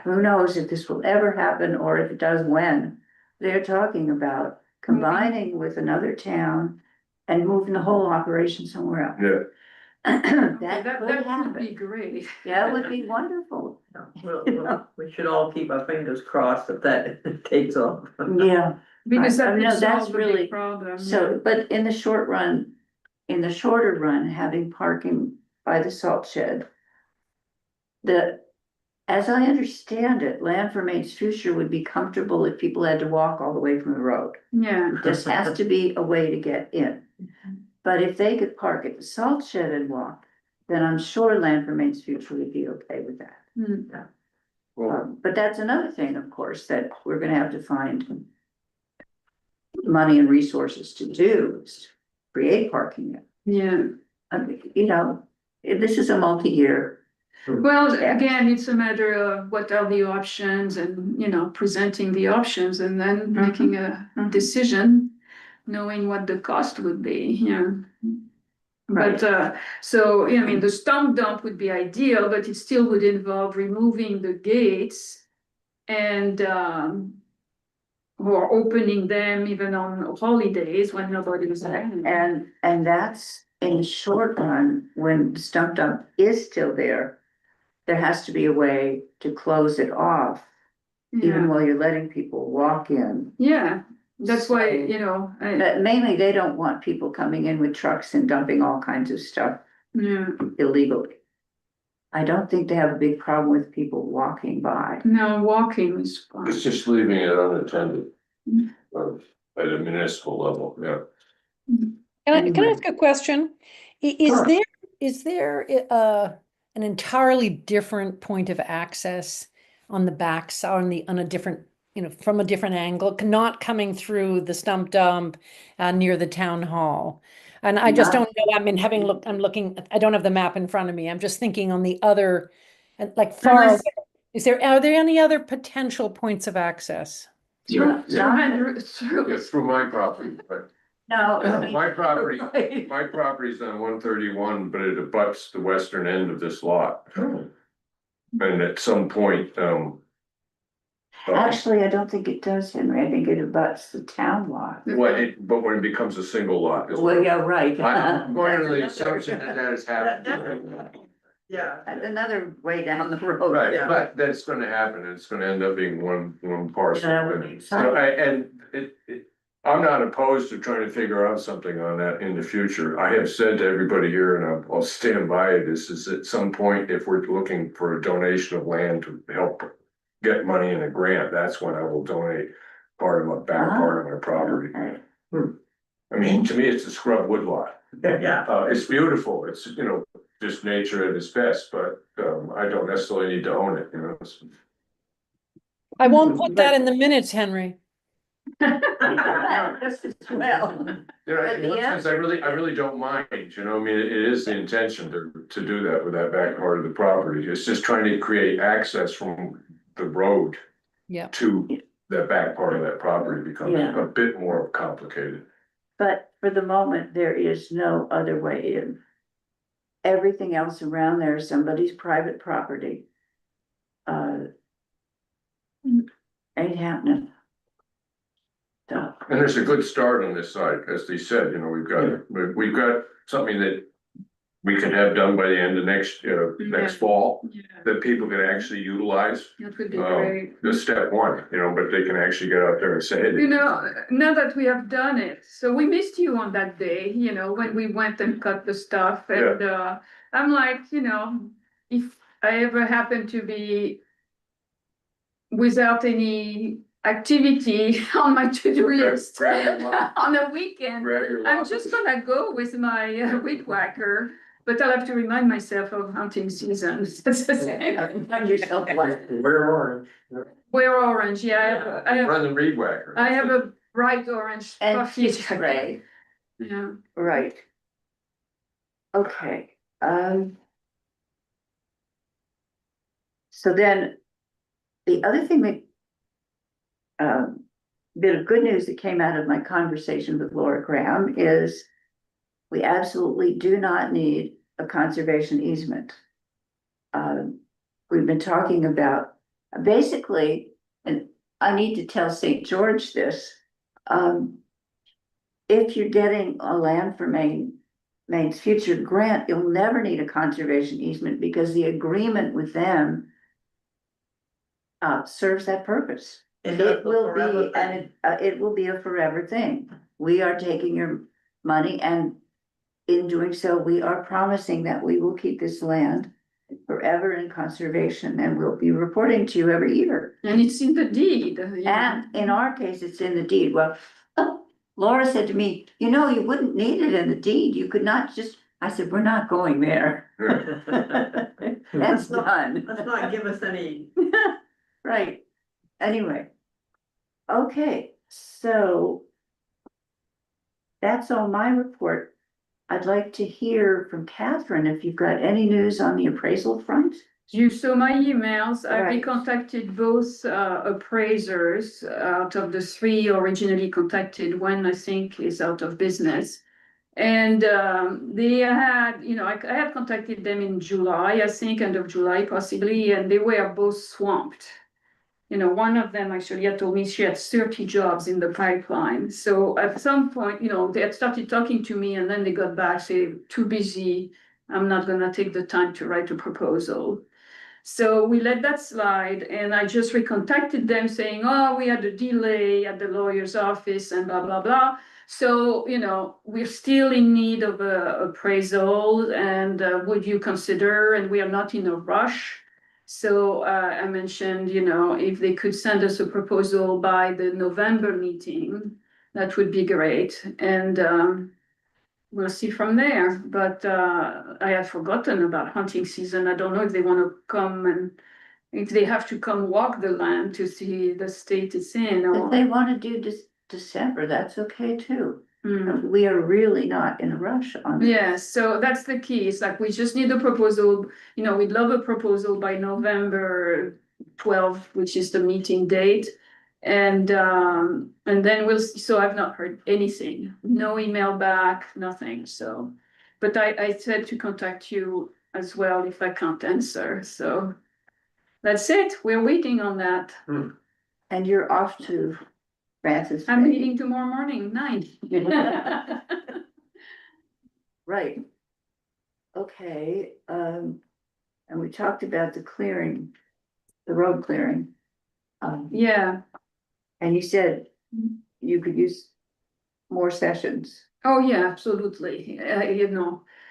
Who knows if this will ever happen or if it does, when. They're talking about combining with another town and moving the whole operation somewhere else. yeah, That That could would be happen. great. That would be wonderful. We should all keep our fingers crossed that takes off. Yeah. Because I that mean, would no, that's solve the really- big problem. So, but in the short run, in the shorter run, having parking by the salt shed. As I understand it, Land for Maine's Future would be comfortable if people had to walk all the way from the road. Yeah, This has to be a way to get in. But if they could park at the salt shed and walk, then I'm sure Land for Maine's Future would be okay with that. Hmm. well, But that's another thing, of course, that we're gonna have to find money and resources to do, is create parking there. Yeah. You know, this is a multi-year. Well, Yeah. again, it's a matter of what are the options and, you know, presenting the options and then Mhm. making a Mhm. decision, knowing what the cost would be, yeah. Right. But, so, I mean, the stump dump would be ideal, but it still would involve removing the gates and, or opening them even on holidays when nobody was there. And that's in the short run, when the stump dump is still there. There has to be a way to close it off, even Yeah, while you're letting people walk in. yeah, that's why, So- you know, But mainly, they don't want people coming in with trucks and dumping all kinds of stuff yeah, illegally. I don't think they have a big problem with people walking by. no, walking is fine. It's just leaving it unattended. At a municipal level, yeah. Can I Anyway. ask a question? Sure. Is there an entirely different point of access on the backside, on a different, you know, from a different angle, not coming through the stump dump near the town hall? And I just Not- don't know, I mean, I'm looking, I don't have the map in front of me. I'm just thinking on the other, like far away. Are there any other potential points of access? Yeah, Through yeah. Andrew- through- Yeah, through my property, but No. my property, Right. my property's on 131, but it abuts the western end of this lot. And at some point, Actually, I don't think it does, Henry. I think it abuts the town lot. but when it becomes a single lot. is Well, what- yeah, right. I'm going under the assumption that that has happened. Yeah. Another way down the road. Right, Yeah. but that's gonna happen, it's gonna end up being one parcel. Yeah, that would be And so I'm not opposed to trying to figure out something on that in the future. I have said to everybody here, and I'll stand by it, is at some point, if we're looking for a donation of land to help get money in a grant, that's when I will donate part of my back part of my property. Okay. I mean, to me, it's a scrub woodlot. Yeah. It's beautiful, it's, you know, just nature at its best, but, I don't necessarily need to own it, you know. I won't put that in the minutes, Henry. Just as well. You know, But in one yeah. sense, I really don't mind, you know, I mean, it is the intention to do that with that back part of the property. It's just trying to create access from the road Yeah. to that back part of that property becomes Yeah. a bit more complicated. But for the moment, there is no other way in. Everything else around there is somebody's private property. Ain't happening. So, And there's a good start on this side, as they said, you know, we've got something that we can have done by the end of next Yeah. fall, Yeah, that people can actually utilize. that would be great. The step one, you know, but they can actually get out there and say, hey. You know, now that we have done it, so we missed you on that day, you know, when we went and cut the stuff and, I'm like, you know, if I ever happen to be without any activity on my to-do list grab your wallet. on a weekend, Grab your I'm wallet. just gonna go with my weed whacker, but I'll have to remind myself of hunting seasons. That's the same. find yourself like, We're orange. We're orange, yeah, I have, Run the reed whacker. I have a bright orange and puffy it's jacket. gray, Yeah, right. Okay, so then, the other thing that. Bit of good news that came out of my conversation with Laura Graham is. We absolutely do not need a conservation easement. We've been talking about, basically, and I need to tell St. George this. If you're getting a land for Maine's future grant, you'll never need a conservation easement because the agreement with them. Serves that purpose. Is that It will forever be, and it will be a forever thing. We are taking your money, and in doing so, we are promising that we will keep this land forever in conservation, and we'll be reporting to you every year. and it's in the deed. you know. And in our case, it's in the deed. Well, Laura said to me, you know, you wouldn't need it in the deed. You could not just, I said, we're not going there. That's done. Let's not give us any. Right, anyway. Okay, so. that's all my report. I'd like to hear from Catherine if you've got any news on the appraisal front. You saw my emails. I Right. contacted both appraisers out of the three originally contacted. One, I think, is out of business. And they had, I had contacted them in July, I think, end of July possibly, and they were both swamped. One of them actually had told me she had 30 jobs in the pipeline. So at some point, they had started talking to me and then they got back, say, too busy. I'm not gonna take the time to write a proposal. So we let that slide and I just recontacted them saying, oh, we had a delay at the lawyer's office and blah, blah, blah. So, we're still in need of a appraisal and would you consider, and we are not in a rush. So I mentioned, if they could send us a proposal by the November meeting, that would be great. And we'll see from there. But I had forgotten about hunting season. I don't know if they want to come and if they have to come walk the land to see the state it's in. If they wanna do December, that's okay too. Mm. We are really not in a rush on this. Yes, so that's the key. It's like we just need a proposal. We'd love a proposal by November 12th, which is the meeting date. And then so I've not heard anything, no email back, nothing. So, but I said to contact you as well if I can't answer. So that's it. We're waiting on that. And you're off to Francis I'm Bay. meeting tomorrow morning, 9. Right. Okay, and we talked about the clearing, the road clearing. Yeah. And you said you could use more sessions. Oh, yeah, absolutely. Yeah, and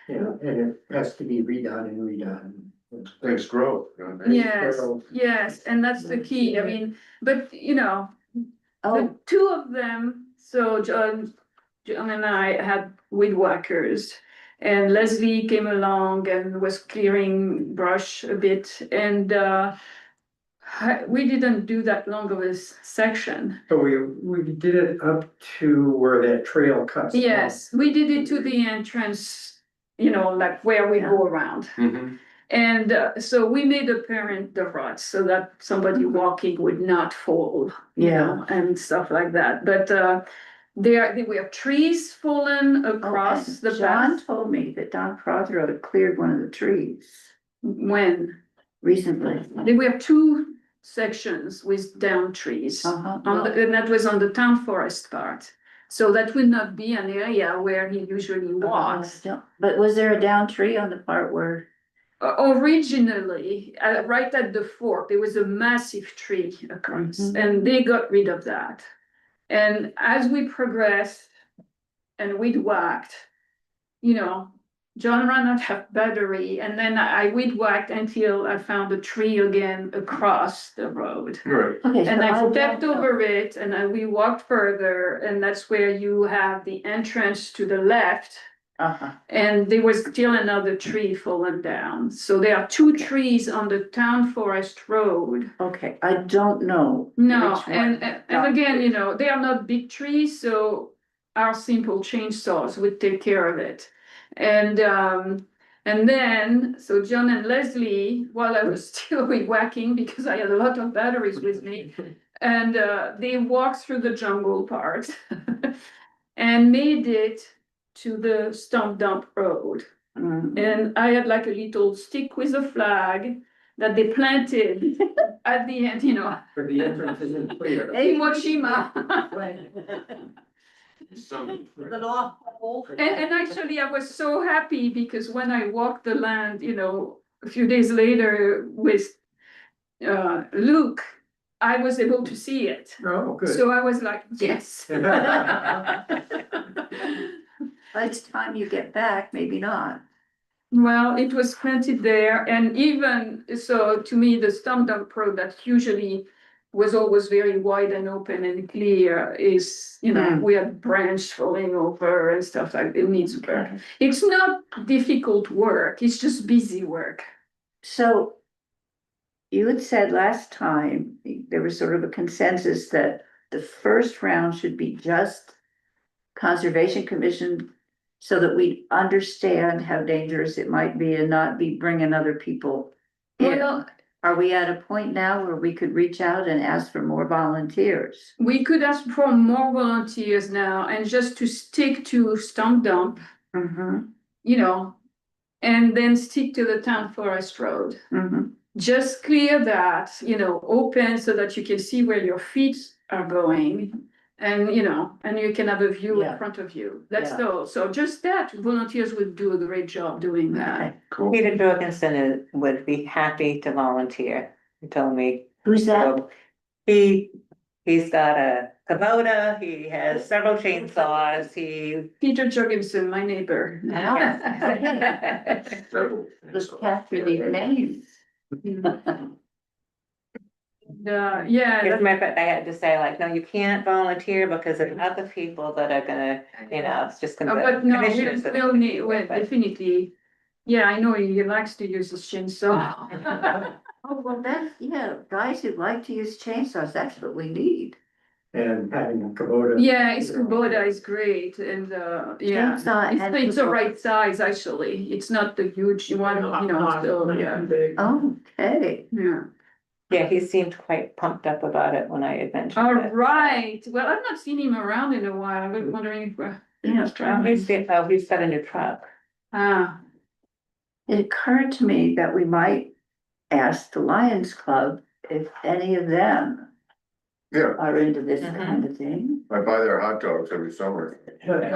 it has to be redone and redone. Thanks, growth. Yes, yes, and that's the key. I mean, but the Oh, two of them, so John and I had weed whackers. And Leslie came along and was clearing brush a bit and we didn't do that long of a section. So we did it up to where that trail cuts. off. Yes, we did it to the entrance, like where we go around. Mhm. And so we made apparent the ruts so that somebody walking would not fall, and stuff like that. But there were trees fallen across and the John path. told me that Don Prothero had cleared one of the trees When recently. there were two sections with down trees. Uh-huh. And that was on the town forest part. So that would not be an area where he usually walks. But was there a down tree on the part where? Originally, right at the fork, there was a massive tree across, Mhm. and they got rid of that. And as we progressed and we'd whacked, John ran out of battery, and then I weed whacked until I found a tree again across the road. Right. Okay, And so I don't stepped know. over it, and we walked further, and that's where you have the entrance to the left. Uh-huh. And there was still another tree fallen down. So there are two trees on the town forest road. Okay, I don't know. No, which one and again, they are not big trees, so our simple chainsaws would take care of it. And then, so John and Leslie, while I was still whacking because I had a lot of batteries with me, and they walked through the jungle part and made it to the stump dump road. Mhm. And I had like a little stick with a flag that they planted at the end, But the entrance isn't clear. Hiroshima. The North Pole. And actually, I was so happy because when I walked the land, a few days later with Luke, I was able to see it. Oh, good. So I was like, yes. By the time you get back, maybe not. Well, it was planted there, and even so, to me, the stump dump road that usually was always very wide and open and clear is, we had branch falling over and stuff like it needs work. Okay. It's not difficult work, it's just busy work. So you had said last time, there was sort of a consensus that the first round should be just Conservation Commission so that we understand how dangerous it might be and not be bringing other people in? Well, Are we at a point now where we could reach out and ask for more volunteers? we could ask for more volunteers now and just to stick to stump dump, Mm-hmm, you know, and then stick to the town forest road. mm-hmm. Just clear that, open so that you can see where your feet are going. And, and you can have a view Yeah. in front of you. That's Yeah. all. So just that, volunteers would do a great job doing that. Okay. Cool. Peter Jorgensen would be happy to volunteer, he told me. Who's that? So he's got a Kubota, he has several chainsaws, he. Peter Jorgensen, my neighbor. Let's capture these names. Yeah, As a matter of fact, I had to say like, no, you can't volunteer because there's other people that are gonna, it's just gonna. but no, commissioners that- we'll need, well, But- definitely. Yeah, I know he likes to use his chainsaw. Oh, well, guys who like to use chainsaws, that's what we need. And having a Kubota. Yeah, his Kubota is great and, yeah. Chainsaw and It's the Kubota. right size, actually. It's not the huge one, so, yeah, Okay, yeah. Yeah, he seemed quite pumped up about it when I had mentioned All it. right. Well, I've not seen him around in a while. I was wondering if, he was Oh, traveling. he's got a new truck. Ah, it occurred to me that we might ask the Lions Club if any of them Yeah, are into this Mhm. kind of thing. I buy their hot dogs every summer. there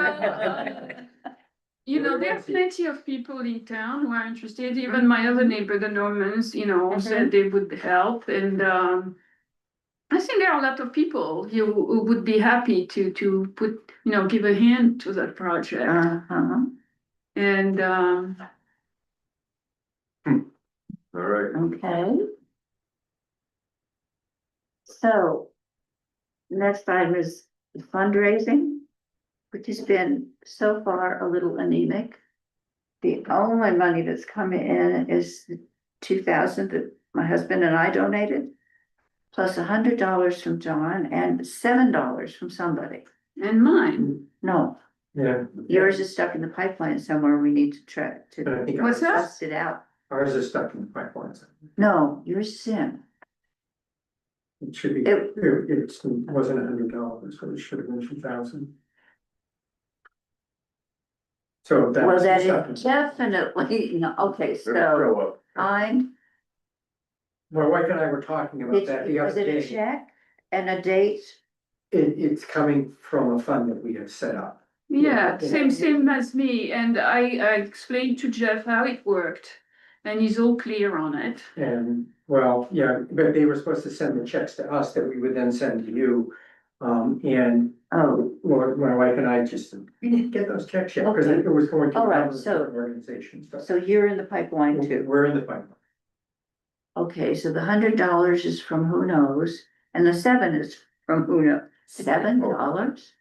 are plenty of people in town who are interested. Even my other neighbor, the Normans, said they would help. And I think there are a lot of people who would be happy to put, give a hand to that project. Uh-huh, And All right. okay. So, next item is fundraising, which has been so far a little anemic. The only money that's coming in is the 2,000 that my husband and I donated, plus $100 from John and $7 from somebody. and mine. No, Yeah. yours is stuck in the pipeline somewhere. We need to try I to think What's that? test it out. Ours is stuck in the pipelines. No, yours is in. It should be, It- it wasn't $100, so it should have been 2,000. So that. Well, was that stuck in- is definitely, no, okay, They'll so show up. I'm, My wife and I were talking about that the was other it a day. check and a date? It's coming from a fund that we have set up. Yeah, Yeah. same as me. And I explained to Jeff how it worked. And he's all clear on it. And, well, yeah, but they were supposed to send the checks to us that we would then send to you. And Oh, my wife and I just, we didn't get those checks yet, because Okay. it was going to. All right, another so- Organization, so. so you're in the pipeline too. We're in the pipeline. Okay, so the $100 is from who knows, and the 7 is from who knows, $7?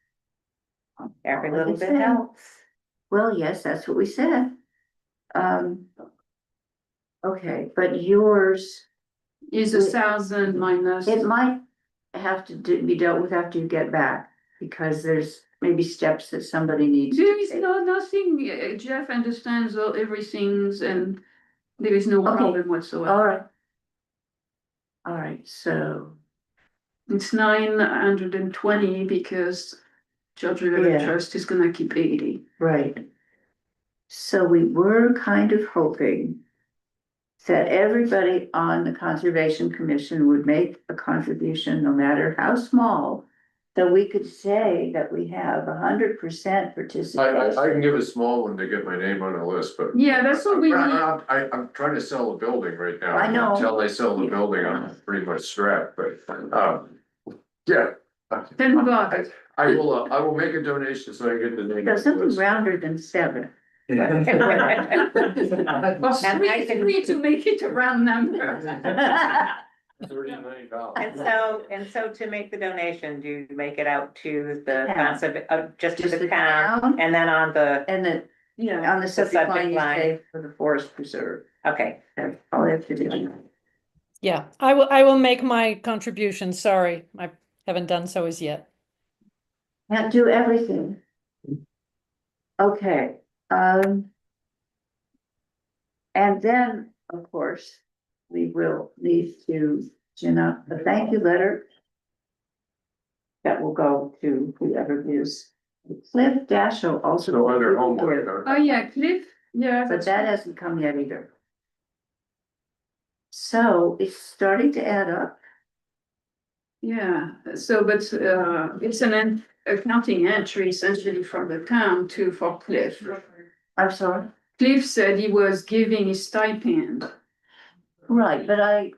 Every All I little can bit say. helps. Well, yes, that's what we said. Okay, but yours, Is 1,000 minus. it might have to be dealt with after you get back, because there's maybe steps that somebody needs There to is take. nothing, Jeff understands everything's and there is no Okay. problem whatsoever. All right. All right, so, It's 920 because George River Yeah. Trust is gonna keep 80. right. So we were kind of hoping that everybody on the Conservation Commission would make a contribution, no matter how small, so we could say that we have 100% I participation. can give a small one to get my name on a list, but. Yeah, that's what we need. I'm trying to sell a building right now. I know. Until I sell the building, I'm pretty much strapped, but, yeah. $10. I will make a donation so I get the name. So on the something list. rounder than 7. Or And I can- three to make it a round number. $39. And so to make the donation, do you make it out to the Town. just to Just the the town? town, And then on the, and then, Yeah. on the subject subject line, you line. say for the forest preserve. okay, That's all I have to do. Yeah, I will make my contribution. Sorry, I haven't done so as yet. Can't do everything. Okay, and then, of course, we will need to gin up a thank you letter that will go to whoever gives. Cliff Dashiell also. So under homework, Oh, yeah, Cliff, yeah. But that's that right. hasn't come yet either. So it's starting to add up. Yeah, so, but, it's an accounting entry essentially from the town to, for Cliff. I'm sorry. Cliff said he was giving his stipend. Right, but I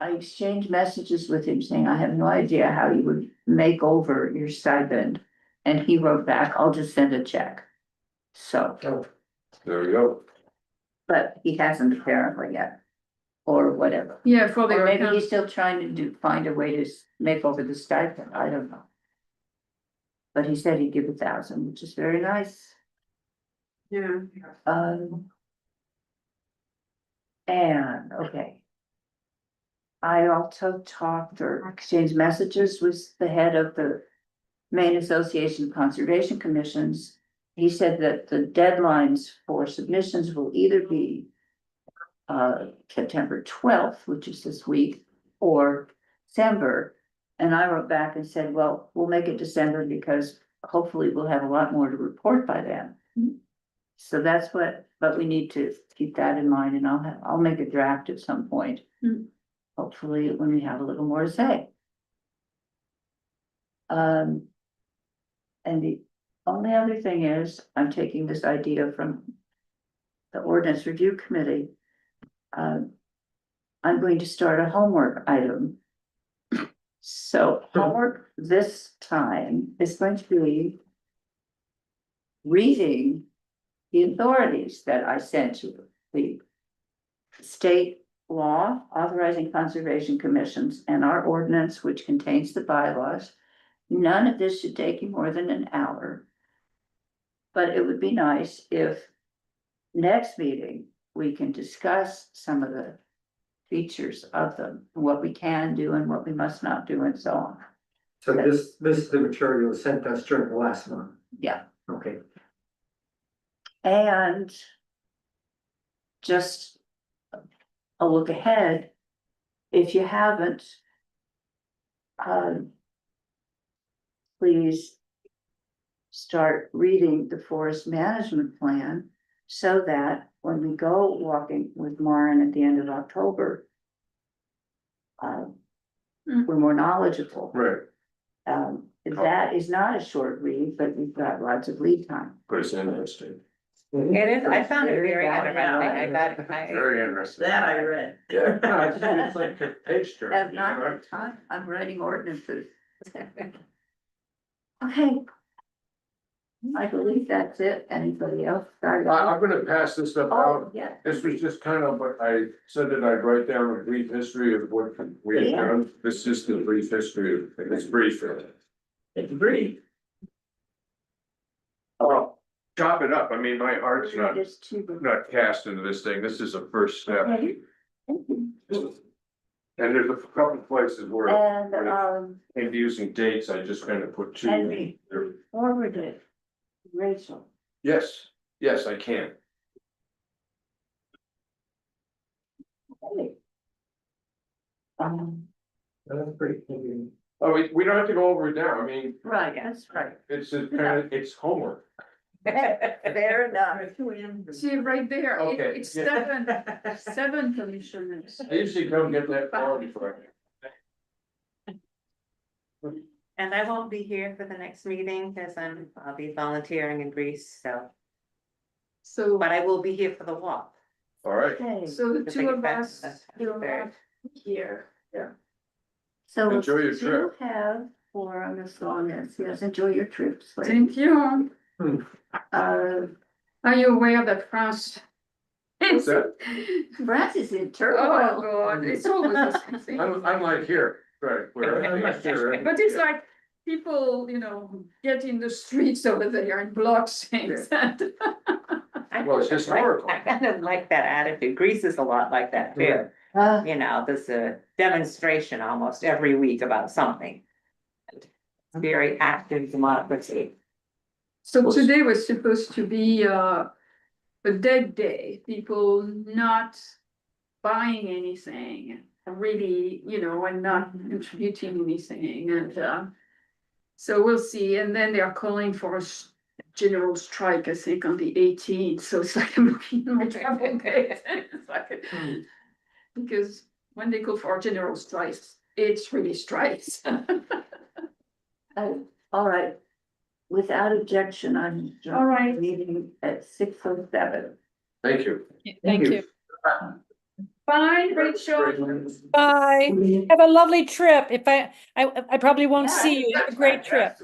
exchanged messages with him saying, I have no idea how you would make over your stipend. And he wrote back, I'll just send a check. So, there you go. but he hasn't apparently yet, or whatever. Yeah, for the Or maybe account. he's still trying to find a way to make over the stipend, I don't know. But he said he'd give 1,000, which is very nice. Yeah, And, okay. I also talked or exchanged messages with the head of the Maine Association of Conservation Commissions. He said that the deadlines for submissions will either be September 12th, which is this week, or December. And I wrote back and said, well, we'll make it December because hopefully we'll have a lot more to report by then. So that's what, but we need to keep that in mind, and I'll make a draft at some point. Hopefully when we have a little more to say. And the only other thing is, I'm taking this idea from the ordinance review committee. I'm going to start a homework item. So homework this time is going to be reading the authorities that I sent you, the state law authorizing conservation commissions and our ordinance, which contains the bylaws. None of this should take you more than an hour. But it would be nice if next meeting, we can discuss some of the features of them, what we can do and what we must not do and so on. So this is the material sent us during the last one. Yeah. Okay. And just a look ahead, if you haven't, please start reading the forest management plan so that when we go walking with Maren at the end of October, we're more knowledgeable. Right, That is not a short read, but we've got lots of lead time. but it's interesting, It is, I found it very Yeah. interesting, very interesting. That I read. Yeah, it's like a page turn. Have not had time, I'm writing ordinances. Okay. I believe that's it. Anybody else? Sorry. I'm gonna pass this stuff Oh, out. yeah. This was just kind of what I said that I'd write down a brief history of what we've Yeah. done. This is the brief history of, it's brief. It's brief. Oh, chop it up. I mean, my heart's not, It is too. not cast into this thing. This is a first step. Okay. Thank you. And there's a couple places where And, in using dates, I just kind of put Henry. two. forwarded Rachel. Yes, yes, I can. Okay. That's pretty cool. Oh, we don't have to go over it now. I mean, Right, that's right. it's just kind of, it's homework. Fair enough. see right there, Okay, it's yeah. seven commissioners. I usually don't get that far before. And I won't be here for the next meeting because I'll be volunteering in Greece, so, So, but I will be here for the walk. All right. Okay, so the Because I two get of back us, the will 23rd. have here, so we'll Enjoy your still trip. have for on this long as, yes, enjoy your trips. thank you. Uh, Are you aware that France? What's that? France is in Oh, turmoil. God, it's always the same thing. Unlike here, right, where. But it's like people, get in the streets over there and block things. Well, it's historical. I kind of like that attitude. Greece is a lot like that too. There's a demonstration almost every week about something. very active democracy. So today was supposed to be a dead day, people not buying anything, really, and not contributing anything, and so we'll see, and then they are calling for a general strike, I think, on the 18th, so it's like I'm looking at my travel date. It's like, because when they call for general strikes, it's really strikes. All right. Without objection, I'm. All right. Meeting at 6:07. Thank you. Thank you. Fine, Rachel. Bye. Have a lovely trip. If I probably won't see you. Have a great trip.